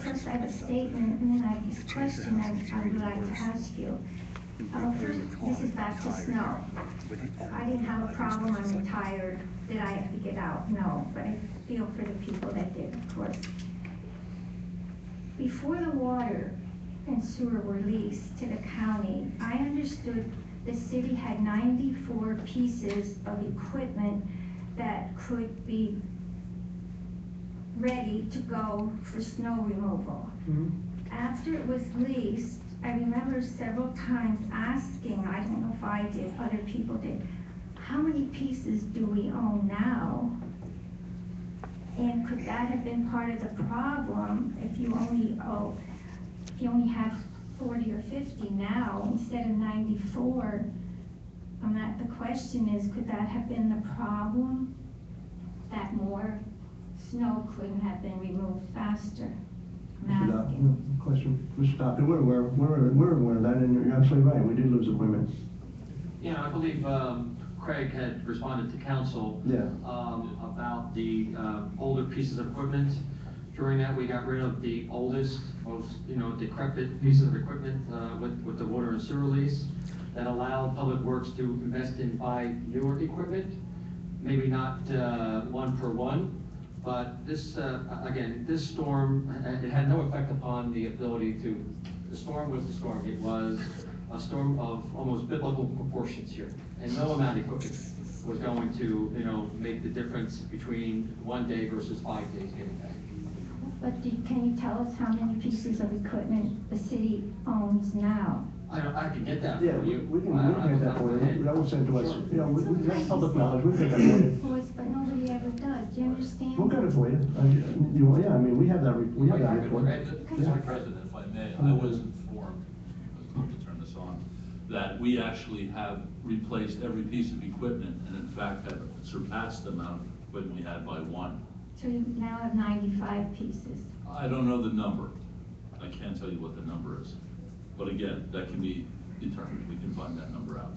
First, I have a statement, and then I have this question I would like to ask you. First, this is back to snow. I didn't have a problem, I'm retired, did I have to get out? No, but I feel for the people that did, of course. Before the water and sewer were leased to the county, I understood the city had 94 pieces of equipment that could be ready to go for snow removal. After it was leased, I remember several times asking, I don't know if I did, other people did, how many pieces do we own now? And could that have been part of the problem if you only have 40 or 50 now instead of 94? The question is, could that have been the problem? That more snow couldn't have been removed faster? Question, Mr. Doctor, we're aware of that, and you're absolutely right, we did lose equipment. Yeah, I believe Craig had responded to council about the older pieces of equipment. During that, we got rid of the oldest, most decrepit pieces of equipment with the water and sewer lease. That allowed Public Works to invest in buy newer equipment, maybe not one for one, but this, again, this storm, it had no effect upon the ability to, the storm was the storm. It was a storm of almost biblical proportions here, and no amount of equipment was going to, make the difference between 1 day versus 5 days getting back. But can you tell us how many pieces of equipment the city owns now? I can get that for Yeah, you. we can get that for you, that was sent to us, that's public knowledge, we'll get that for you. Of course, but nobody ever does, do you understand? We'll get it for you, we have that, we have that report. Mr. President, if I may, I was informed, to turn this on, that we actually have replaced every piece of equipment, and in fact have surpassed the amount of equipment we had by one. So you now have 95 pieces. I don't know the number. I can't tell you what the number is. But again, that can be determined. We can find that number out.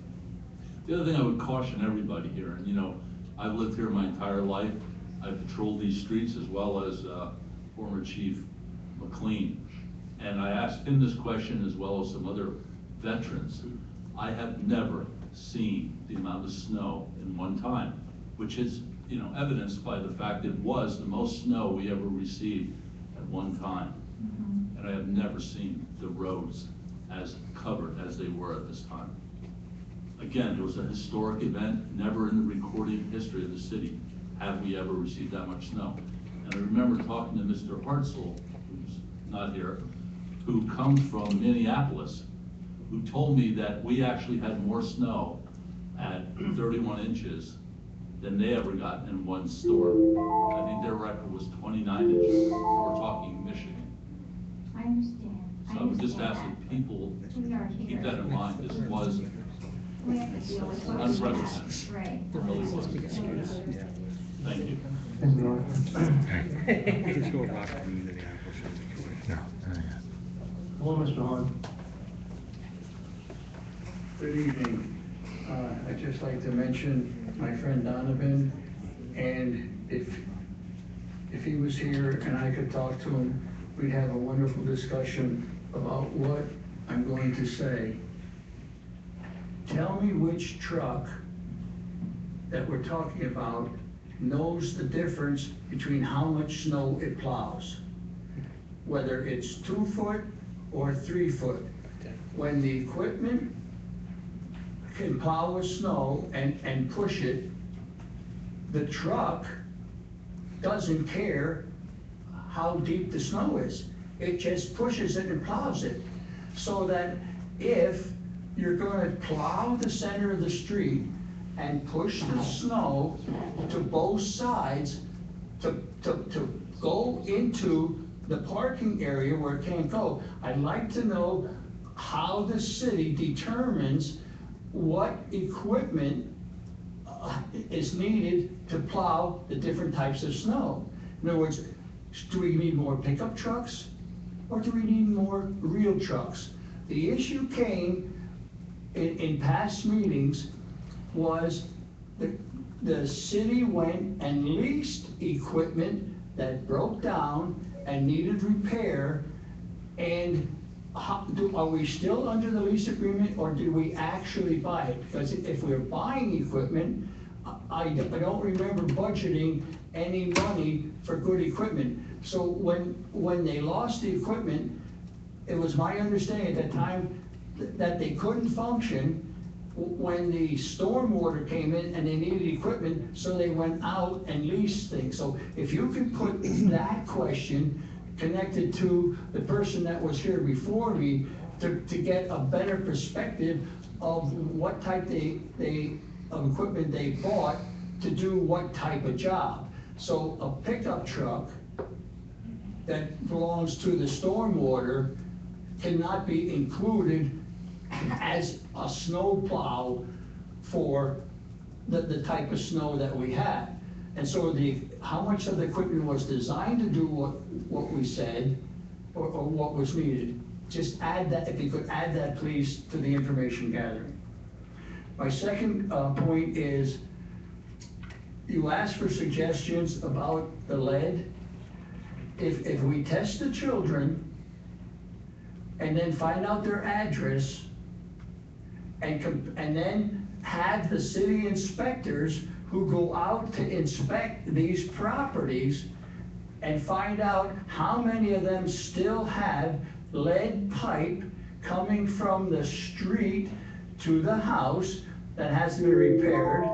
The other thing I would caution everybody here, and I've lived here my entire life. I've patrolled these streets as well as former Chief McLean. And I asked him this question as well as some other veterans. I have never seen the amount of snow in one time, which is evidenced by the fact it was the most snow we ever received at one time. And I have never seen the roads as covered as they were at this time. Again, it was a historic event. Never in the recorded history of the city have we ever received that much snow. And I remember talking to Mr. Hartzell, who's not here, who comes from Minneapolis, who told me that we actually had more snow at 31 inches than they ever got in one storm. I think their record was 29 inches. We're talking Michigan. I understand. So I would just ask that people keep that in mind. This was We have to deal with what unprecedented. Right. It really was. Thank you. Hello, Mr. Hahn. Good evening. I'd just like to mention my friend Donovan, and if he was here and I could talk to him, we'd have a wonderful discussion about what I'm going to say. Tell me which truck that we're talking about knows the difference between how much snow it plows, whether it's 2 foot or 3 foot. When the equipment can plow with snow and push it, the truck doesn't care how deep the snow is. It just pushes it and plows it. So that if you're gonna plow the center of the street and push the snow to both sides to go into the parking area where it can't go, I'd like to know how the city determines what equipment is needed to plow the different types of snow. In other words, do we need more pickup trucks or do we need more real trucks? The issue came in past meetings was the city went and leased equipment that broke down and needed repair, and are we still under the lease agreement or do we actually buy it? Because if we're buying equipment, I don't remember budgeting any money for good equipment. So when they lost the equipment, it was my understanding at that time that they couldn't function when the storm water came in and they needed equipment, so they went out and leased things. So if you could put that question connected to the person that was here before me to get a better perspective of what type they of equipment they bought to do what type of job. So a pickup truck that belongs to the stormwater cannot be included as a snow plow for the type of snow that we had. And so how much of the equipment was designed to do what we said, or what was needed, just add that, if you could add that please to the information gathering. My second point is, you asked for suggestions about the lead. If we test the children and then find out their address and then have the city inspectors who go out to inspect these properties and find out how many of them still have lead pipe coming from the street to the house that has to be repaired,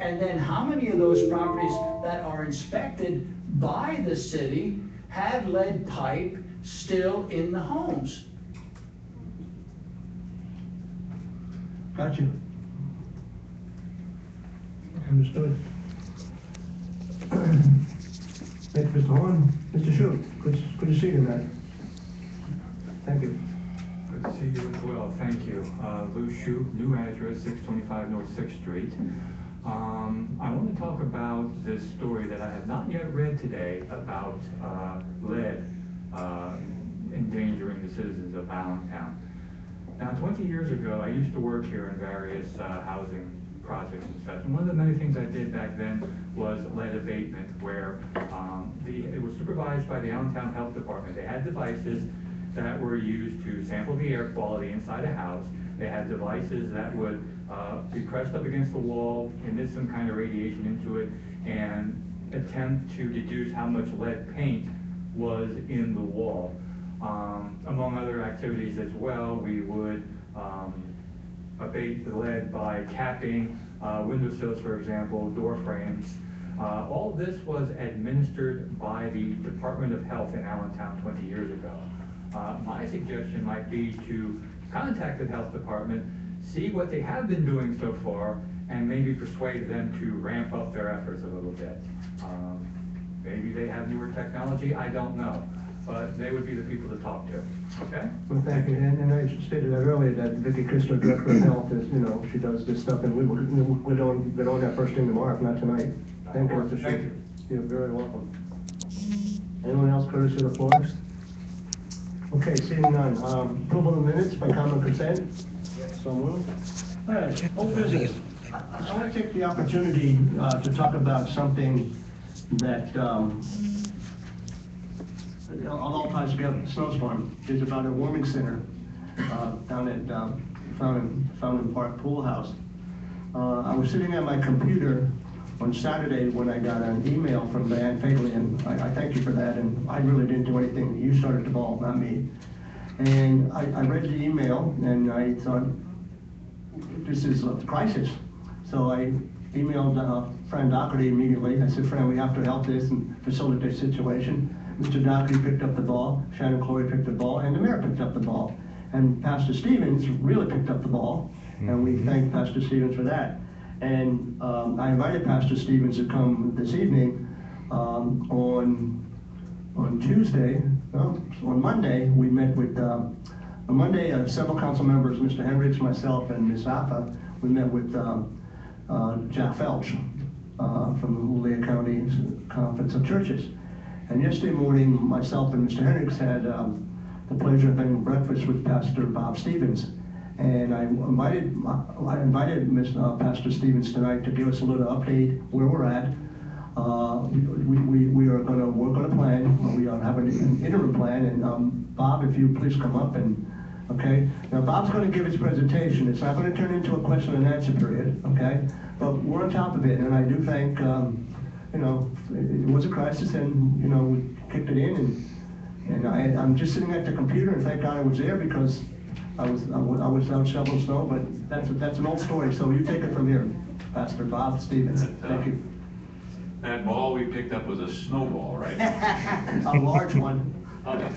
and then how many of those properties that are inspected by the city have lead pipe still in the homes. Got you. Understood. Thank you, Mr. Horn. Mr. Shute, good to see you tonight. Thank you. Good to see you as well, thank you. Lou Shute, new address, 625 North 6th Street. I want to talk about this story that I have not yet read today about lead endangering the citizens of Allentown. Now, 20 years ago, I used to work here in various housing projects and such, and one of the many things I did back then was lead abatement, where it was supervised by the Allentown Health Department. They had devices that were used to sample the air quality inside a house. They had devices that would be pressed up against the wall, emit some kind of radiation into it, and attempt to deduce how much lead paint was in the wall. Among other activities as well, we would abate the lead by capping windowsills, for example, door frames. All this was administered by the Department of Health in Allentown 20 years ago. My suggestion might be to contact the health department, see what they have been doing so far, and maybe persuade them to ramp up their efforts a little bit. Maybe they have newer technology, I don't know, but they would be the people to talk to, okay? Well, thank you, and I stated that earlier, that Vicki Christner, Director of Health, is, she does this stuff, and we're doing that first thing tomorrow, if not tonight. Thank you, Mr. Shute. Thank you. You're very welcome. Anyone else courtesy of the floor? Okay, seeing none. Approval of minutes by common consent? So moved. All right, old business. I want to take the opportunity to talk about something that all ties together. Snowstorm is about a warming center down at Fountain Park Pool House. I was sitting at my computer on Saturday when I got an email from Diane Fagley, and I thank you for that, and I really didn't do anything. You started the ball, not me. And I read the email, and I thought, this is a crisis. So I emailed Fran Doherty immediately. I said, Fran, we have to help this and facilitate the situation. Mr. Doherty picked up the ball, Shannon Clory picked the ball, and the mayor picked up the ball. And Pastor Stevens really picked up the ball, and we thank Pastor Stevens for that. And I invited Pastor Stevens to come this evening on Tuesday. No, on Monday, we met with, on Monday, several council members, Mr. Hendricks, myself, and Ms. Affa, we met with Jack Felch from the Lehigh County Conference of Churches. And yesterday morning, myself and Mr. Hendricks had the pleasure of having breakfast with Pastor Bob Stevens. And I invited Pastor Stevens tonight to give us a little update where we're at. We are going to work on a plan. We are having an interim plan. And Bob, if you please come up and, okay. Now Bob's going to give his presentation. It's not going to turn into a question and answer period, okay? But we're on top of it. And I do think, it was a crisis, and we kicked it in. And I'm just sitting at the computer, and thank God I was there, because I was out shoveling snow, but that's an old story, so you take it from here, Pastor Bob Stevens. Thank you. That ball we picked up was a snowball, right? A large one.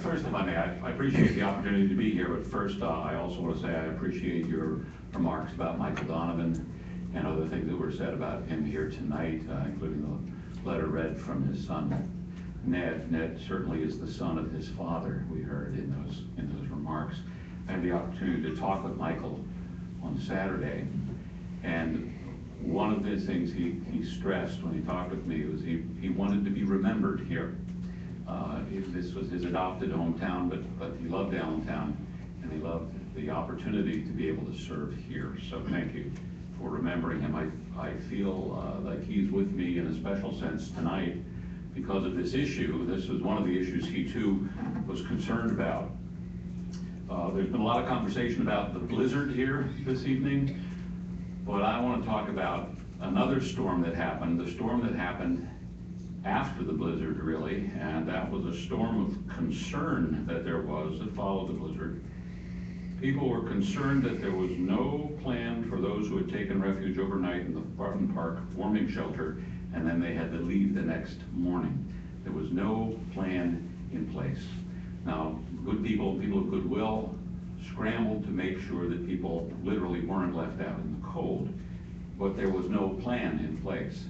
First, if I may, I appreciate the opportunity to be here, but first, I also want to say I appreciate your remarks about Michael Donovan. and other things that were said about him here tonight, including the letter read from his son, Ned. Ned certainly is the son of his father, we heard in those remarks. I had the opportunity to talk with Michael on Saturday, and one of the things he stressed when he talked with me was he wanted to be remembered here. This was his adopted hometown, but he loved Allentown, and he loved the opportunity to be able to serve here. So thank you for remembering him. I feel like he's with me in a special sense tonight because of this issue. This was one of the issues he too was concerned about. There's been a lot of conversation about the blizzard here this evening, but I want to talk about another storm that happened, the storm that happened after the blizzard, really, and that was a storm of concern that there was that followed the blizzard. People were concerned that there was no plan for those who had taken refuge overnight in the Barton Park warming shelter, and then they had to leave the next morning. There was no plan in place. Now, good people of goodwill, scrambled to make sure that people literally weren't left out in the cold, but there was no plan in place.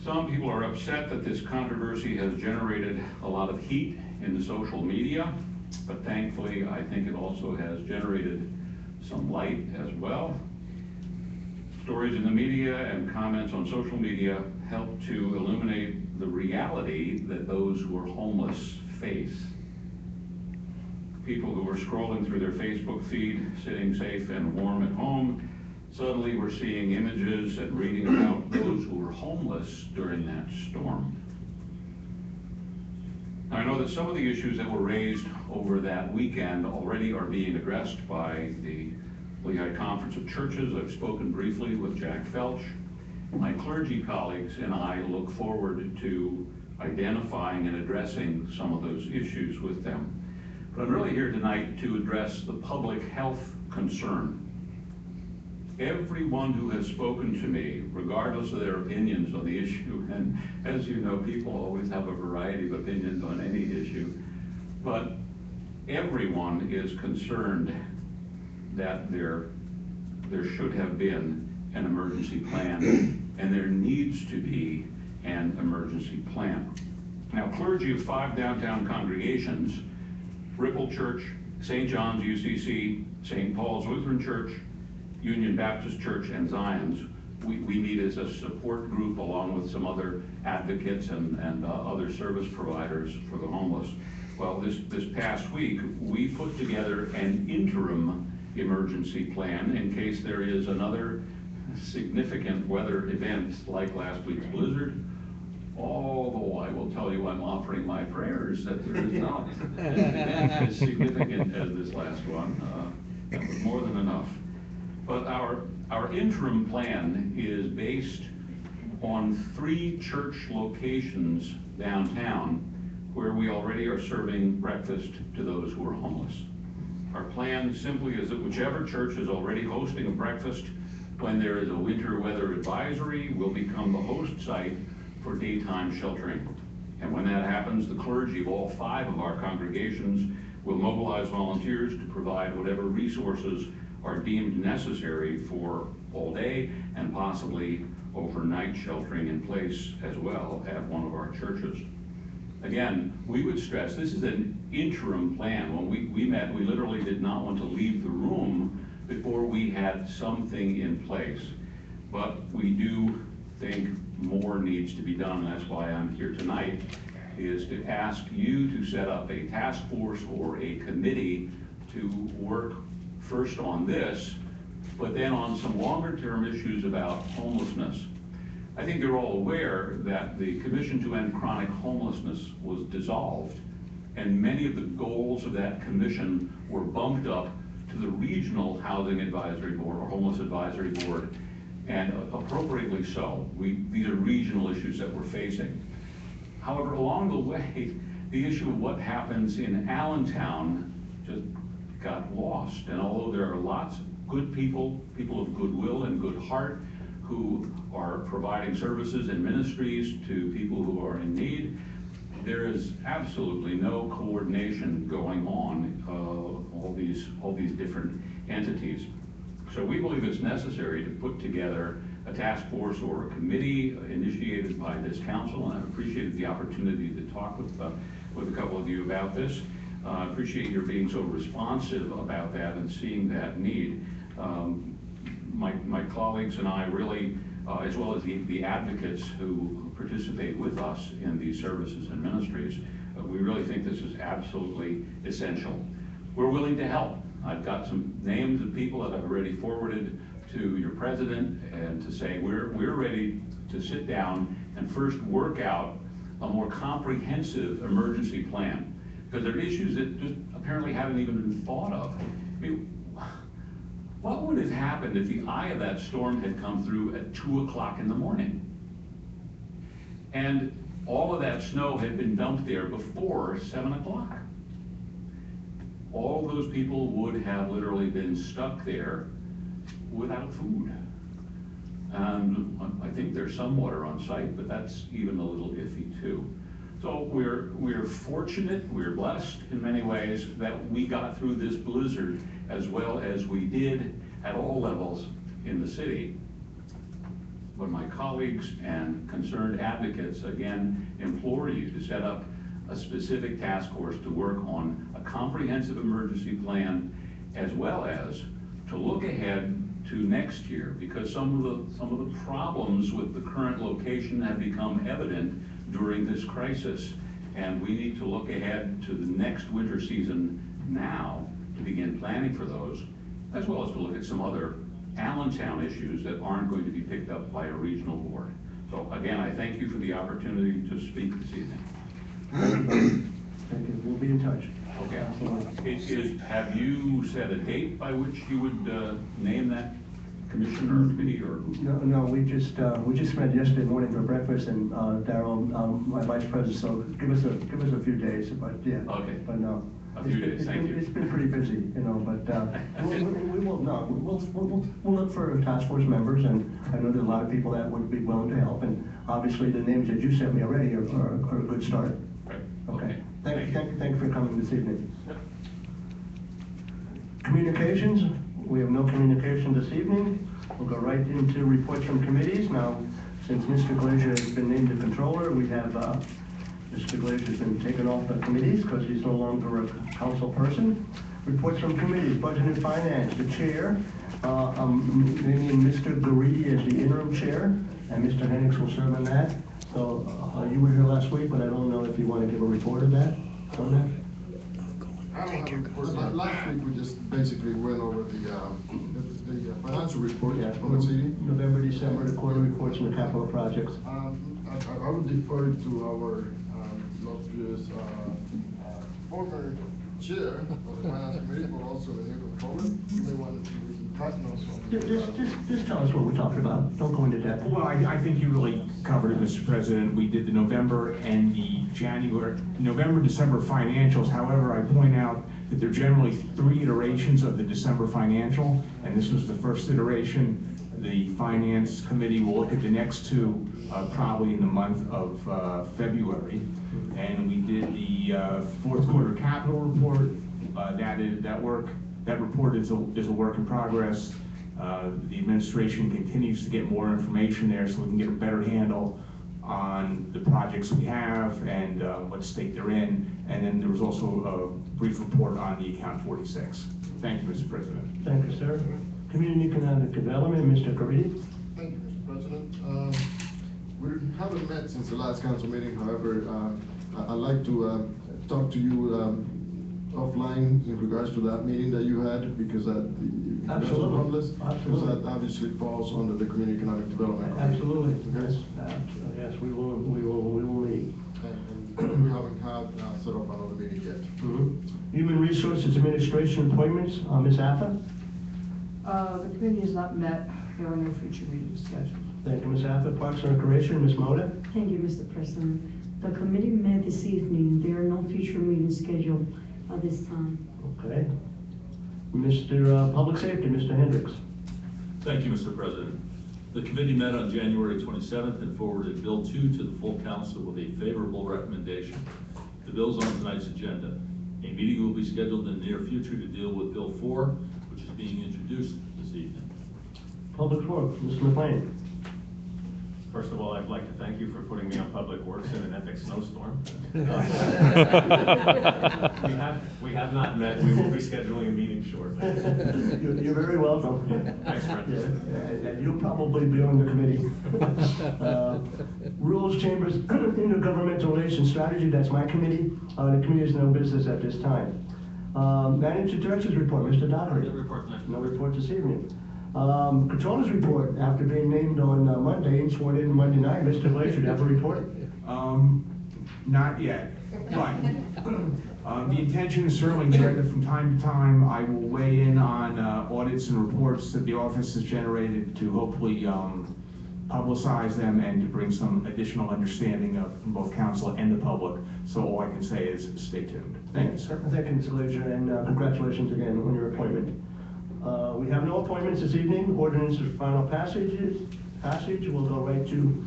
Some people are upset that this controversy has generated a lot of heat in the social media, but thankfully I think it also has generated some light as well. Stories in the media and comments on social media help to illuminate the reality that those who are homeless face. People who are scrolling through their Facebook feed, sitting safe and warm at home, suddenly we're seeing images and reading about those who were homeless during that storm. Now, I know that some of the issues that were raised over that weekend already are being addressed by the Lehigh Conference of Churches. I've spoken briefly with Jack Felch. My clergy colleagues and I look forward to identifying and addressing some of those issues with them. But I'm really here tonight to address the public health concern. Everyone who has spoken to me, regardless of their opinions on the issue, and as you know, people always have a variety of opinions on any issue, but everyone is concerned that there should have been an emergency plan, and there needs to be an emergency plan. Now, clergy of 5 downtown congregations, Ripple Church, St. John's UCC, St. Paul's Lutheran Church, Union Baptist Church, and Zion's, we meet as a support group along with some other advocates and other service providers for the homeless. Well, this past week, we put together an interim emergency plan in case there is another significant weather event like last week's blizzard. Although I will tell you, I'm offering my prayers that there is not an event as significant as this last one. That was more than enough. But our interim plan is based on 3 church locations downtown where we already are serving breakfast to those who are homeless. Our plan simply is that whichever church is already hosting a breakfast when there is a winter weather advisory will become the host site for daytime sheltering. And when that happens, the clergy of all 5 of our congregations will mobilize volunteers to provide whatever resources are deemed necessary for all day and possibly overnight sheltering in place as well at one of our churches. Again, we would stress this is an interim plan. When we met, we literally did not want to leave the room before we had something in place. But we do think more needs to be done, and that's why I'm here tonight, is to ask you to set up a task force or a committee to work first on this, but then on some longer term issues about homelessness. I think you're all aware that the Commission to End Chronic Homelessness was dissolved, and many of the goals of that commission were bumped up to the Regional Housing Advisory Board or Homeless Advisory Board, and appropriately so. These are regional issues that we're facing. However, along the way, the issue of what happens in Allentown just got lost. And although there are lots of good people, people of goodwill and good heart, who are providing services and ministries to people who are in need, there is absolutely no coordination going on, all these different entities. So we believe it's necessary to put together a task force or a committee initiated by this council, and I've appreciated the opportunity to talk with a couple of you about this. I appreciate your being so responsive about that and seeing that need. My colleagues and I really, as well as the advocates who participate with us in these services and ministries, we really think this is absolutely essential. We're willing to help. I've got some names of people that I've already forwarded to your president and to say we're ready to sit down and first work out a more comprehensive emergency plan, because there are issues that just apparently haven't even been thought of. I mean, what would have happened if the eye of that storm had come through at 2 o'clock in the morning? And all of that snow had been dumped there before 7 o'clock. All those people would have literally been stuck there without food. And I think there's some water on site, but that's even a little iffy too. So we're fortunate, we're blessed in many ways that we got through this blizzard as well as we did at all levels in the city. But my colleagues and concerned advocates, again, implore you to set up a specific task force to work on a comprehensive emergency plan, as well as to look ahead to next year, because some of the problems with the current location have become evident during this crisis, and we need to look ahead to the next winter season now to begin planning for those, as well as to look at some other Allentown issues that aren't going to be picked up by a regional board. So again, I thank you for the opportunity to speak this evening. Thank you. We'll be in touch. Okay. Have you set a date by which you would name that commission or committee, or? No, we just met yesterday morning for breakfast, and Darrell, my vice president, so give us a few days, but yeah. Okay. But no. A few days, thank you. It's been pretty busy, you know, but we'll look for task force members, and I know there's a lot of people that would be willing to help, and obviously the names that you sent me already are a good start. Right. Okay. Thank you for coming this evening. Yep. Communications, we have no communication this evening. We'll go right into reports from committees. Now, since Mr. Glazier has been named the controller, we have Mr. Glazier has been taken off the committees because he's no longer a council person. Reports from committees, Budget and Finance, the chair, naming Mr. Garidi as the interim chair, and Mr. Henricks will serve on that. So you were here last week, but I don't know if you want to give a report of that, on that? I don't have a report. Last week we just basically went over the financial report from the city. November, December, the quarter reports and the capital projects. I would defer to our illustrious former chair of the finance committee, but also the new controller. You may want to patent us on Just tell us what we're talking about. Don't go into depth. Well, I think you really covered it, Mr. President. We did the November and the November, December financials. However, I point out that there are generally 3 iterations of the December financial, and this was the first iteration. The Finance Committee will look at the next 2 probably in the month of February. And we did the fourth quarter capital report. That report is a work in progress. The administration continues to get more information there so we can get a better handle on the projects we have and what state they're in. And then there was also a brief report on the account 46. Thank you, Mr. President. Thank you, sir. Community Economic Development, Mr. Garidi. Thank you, Mr. President. We haven't met since the last council meeting. However, I'd like to talk to you offline in regards to that meeting that you had, because Absolutely. Because that obviously falls under the Community Economic Development. Absolutely. Okay. Yes, we will meet. And we haven't had set up another meeting yet. Human Resources Administration appointments, Ms. Affa. The committee has not met. There are no future meetings scheduled. Thank you, Ms. Affa. Parks and Recreation, Ms. Moda. Thank you, Mr. President. The committee met this evening. There are no future meetings scheduled at this time. Okay. Mr. Public Safety, Mr. Hendricks. Thank you, Mr. President. The committee met on January 27th and forwarded Bill 2 to the full council with a favorable recommendation. The bill is on tonight's agenda. A meeting will be scheduled in the near future to deal with Bill 4, which is being introduced this evening? Public Works, Mr. McLean. First of all, I'd like to thank you for putting me on Public Works in an epic snowstorm. We have not met. We will be scheduling a meeting shortly. You're very welcome. Thanks, Brent. Yeah, and you'll probably be on the committee. Rules Chambers Intergovernmental Relations Strategy, that's my committee. The committee has no business at this time. Manager Director's report, Mr. Dockery. No report tonight. No report this evening. Controller's report, after being named on Monday and sworn in Monday night, Mr. Blake should have a report. Not yet, but the intention is certainly there that from time to time I will weigh in on audits and reports that the office has generated to hopefully publicize them and to bring some additional understanding of from both council and the public. So all I can say is stay tuned. Thanks. Thank you, Mr. Glazer, and congratulations again on your appointment. We have no appointments this evening. Ordinance for final passage. We'll go right to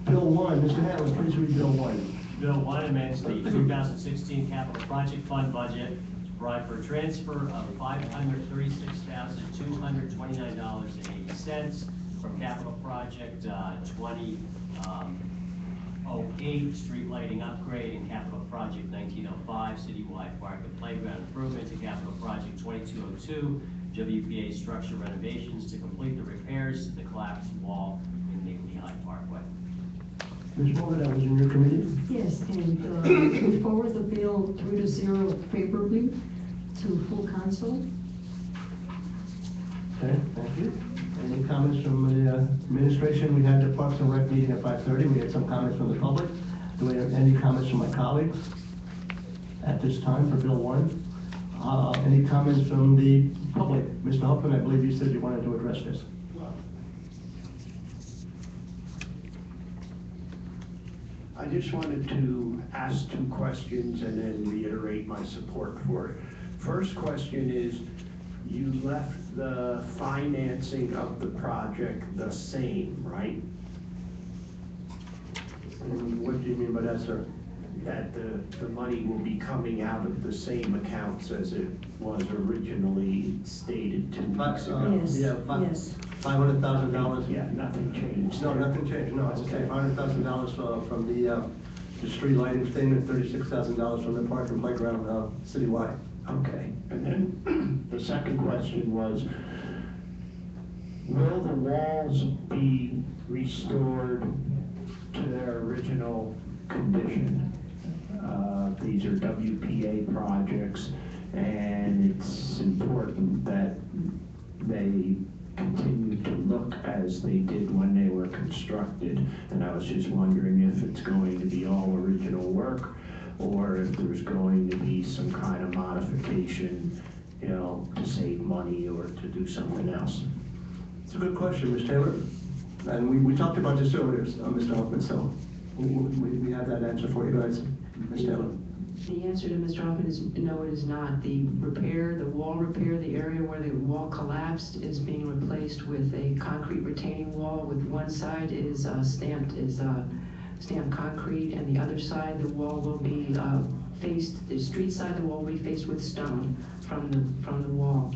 Bill 1. Mr. Hanlon, please read Bill 1. Bill 1 amends the 2016 Capital Project Fund budget to provide for a transfer of $536,229.80 from Capital Project 2008 Street Lighting Upgrade and Capital Project 1905 Citywide Park and Playground Improvement to Capital Project 2202 WPA Structure Renovations to complete the repairs to the collapsed wall in the Lehigh Parkway. Ms. Morgan, that was in your committee? Yes, and we forward the bill 3-0 favorably to full council. Okay, thank you. Any comments from the administration? We had the Parks and Rec meeting at 5:30. We had some comments from the public. Do we have any comments from my colleagues at this time for Bill 1? Any comments from the public? Mr. Huffman, I believe you said you wanted to address this. I just wanted to ask 2 questions and then reiterate my support for it. First question is, you left the financing of the project the same, right? What do you mean by that, sir? That the money will be coming out of the same accounts as it was originally stated 2 weeks ago. Yes, Yeah, yes. $500,000. Yeah, nothing changed. No, nothing changed. No, it's the same. $500,000 from the street lighting thing and $36,000 from the park and playground citywide. Okay, and then the second question was, will the walls be restored to their original condition? These are WPA projects, and it's important that they continue to look as they did when they were constructed. And I was just wondering if it's going to be all original work, or if there's going to be some kind of modification, you know, to save money or to do something else. It's a good question, Ms. Taylor. And we talked about this earlier, Mr. Hoffman, so we have that answer for you guys. Ms. Taylor. The answer to Mr. Hoffman is no, it is not. The wall repair, the area where the wall collapsed is being replaced with a concrete retaining wall. With one side is stamped concrete, and the other side, the wall will be the street side of the wall will be faced with stone from the wall.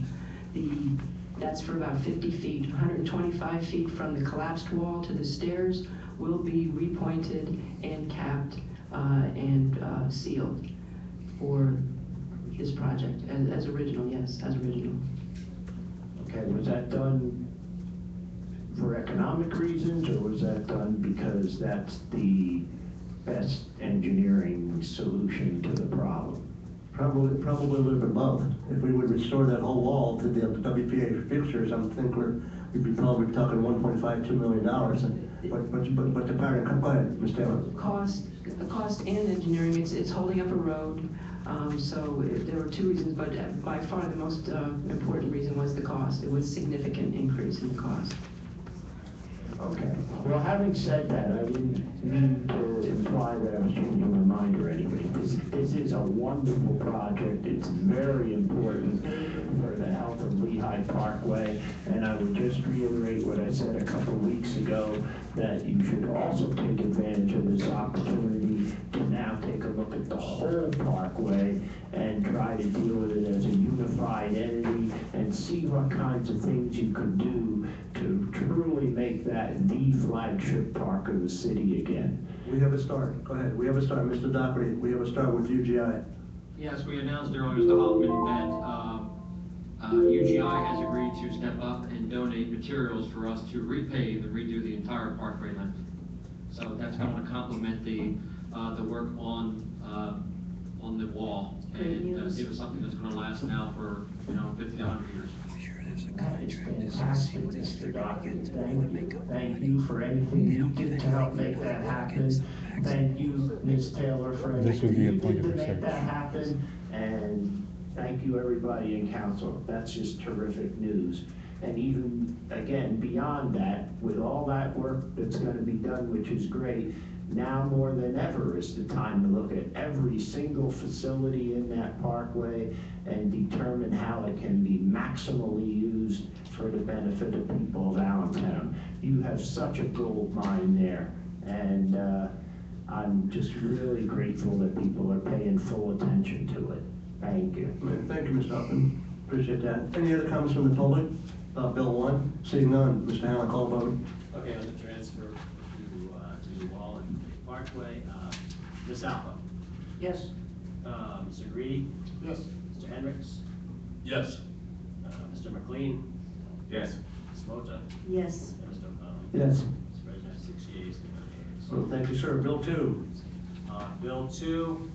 That's for about 50 feet. 125 feet from the collapsed wall to the stairs will be repointed and capped and sealed for this project as original, yes, as original. Okay, was that done for economic reasons, or was that done because that's the best engineering solution to the problem? Probably a little bit above. If we would restore that whole wall to the WPA fixtures, I think we'd be probably talking $1.52 million. But the parent, go ahead, Ms. Taylor. The cost and engineering, it's holding up a road. So there were 2 reasons, but by far the most important reason was the cost. It was a significant increase in the cost. Okay. Well, having said that, I didn't mean to imply that I was changing my mind or anything. This is a wonderful project. It's very important for the health of Lehigh Parkway. And I would just reiterate what I said a couple of weeks ago, that you should also take advantage of this opportunity to now take a look at the whole parkway and try to deal with it as a unified entity and see what kinds of things you could do to truly make that the flagship park of the city again. We have a start. Go ahead. We have a start. Mr. Dockery, we have a start with UGI. Yes, we announced earlier, Mr. Hoffman, that UGI has agreed to step up and donate materials for us to repave and redo the entire parkway length. So that's going to complement the work on the wall, and give us something that's going to last now for 50 to 100 years. That is fantastic, Mr. Dockery. Thank you for anything you did to help make that happen. Thank you, Ms. Taylor, for everything you did to make that happen. And thank you, everybody in council. That's just terrific news. And even, again, beyond that, with all that work that's going to be done, which is great, now more than ever is the time to look at every single facility in that parkway and determine how it can be maximally used for the benefit of people of Allentown. You have such a gold mine there, and I'm just really grateful that people are paying full attention to it. Thank you. Thank you, Mr. Huffman. Appreciate that. Any other comments from the public? Bill 1, seeing none. Mr. Allen, call vote. Okay, on the transfer to the wall and Parkway, Ms. Alpha? Yes. Mr. Greedy? Yes. Mr. Hendricks? Yes. Mr. McLean? Yes. Ms. Mota? Yes. And Mr. O'Connell? Yes. Mr. President, 6 yeas and 1 Well, thank you, sir. Bill 2. Bill 2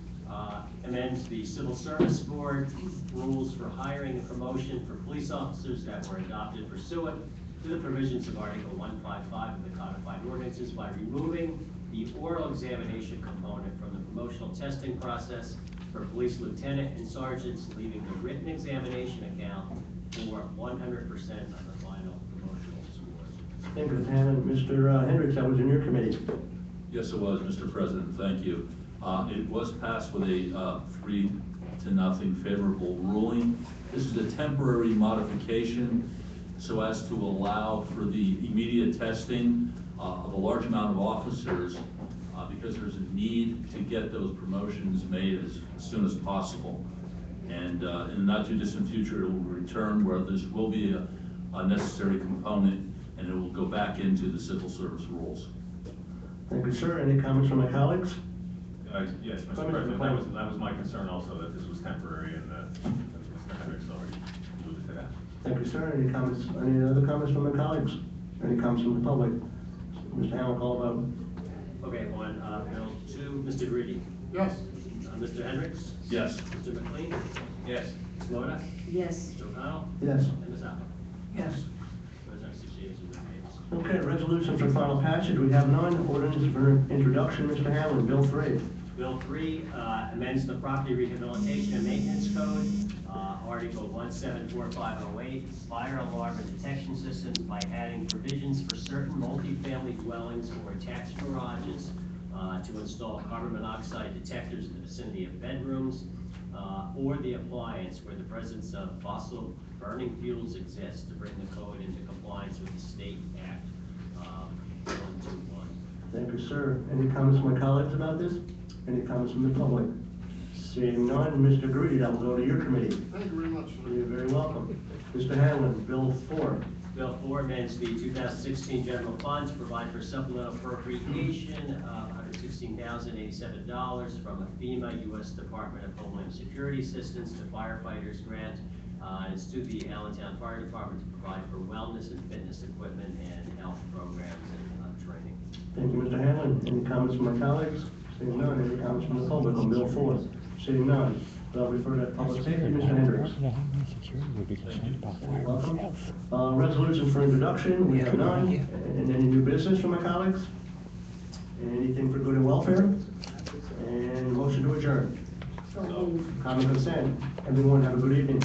amends the Civil Service Board rules for hiring and promotion for police officers that were adopted pursuant to the provisions of Article 155 of the codified ordinances by removing the oral examination component from the promotional testing process for police lieutenant and sergeants, leaving the written examination account for 100% of the final promotional scores. Thank you, Mr. Hammond. Mr. Hendricks, that was in your committee. Yes, it was, Mr. President. Thank you. It was passed with a 3-0 favorable ruling. This is a temporary modification so as to allow for the immediate testing of a large amount of officers because there's a need to get those promotions made as soon as possible. And in the not too distant future, it will return where this will be a necessary component, and it will go back into the civil service rules. Thank you, sir. Any comments from my colleagues? Yes, Mr. President, that was my concern also, that this was temporary, and Mr. Hendricks already alluded to that. Thank you, sir. Any comments? Any other comments from my colleagues? Any comments from the public? Mr. Hamel, call vote. Okay, on Bill 2, Mr. Greedy? Yes. Mr. Hendricks? Yes. Mr. McLean? Yes. Ms. Mota? Yes. Mr. O'Connell? Yes. And Ms. Allen? Yes. President, 6 yeas and 1 nays. Okay, resolution for final passage. We have none. Ordinance for introduction, Mr. Hamlin, Bill 3. Bill 3 amends the Property Rehabilitation and Maintenance Code, Article 174508, fire alarm and detection systems, by adding provisions for certain multifamily dwellings or attached garages to install carbon monoxide detectors in the vicinity of bedrooms or the appliance where the presence of fossil burning fuels exists, to bring the code into compliance with the State Act 121. Thank you, sir. Any comments from my colleagues about this? Any comments from the public? Seeing none, Mr. Greedy, that will go to your committee. Thank you very much. You're very welcome. Mr. Hanlon, Bill 4. Bill 4 amends the 2016 general fund to provide for supplemental appropriation of $116,087 from a FEMA U.S. Department of Homeland Security Assistance to Firefighters Grant. It's to the Allentown Fire Department to provide for wellness and fitness equipment and health programs and training. Thank you, Mr. Hanlon. Any comments from my colleagues? Seeing none, any comments from the public on Bill 4? Seeing none, I'll refer to public safety, Mr. Hendricks. Welcome. Resolution for introduction, we have none. And any new business from my colleagues? Anything for good and welfare? And motion to adjourn. Common consent. Everyone have a good evening.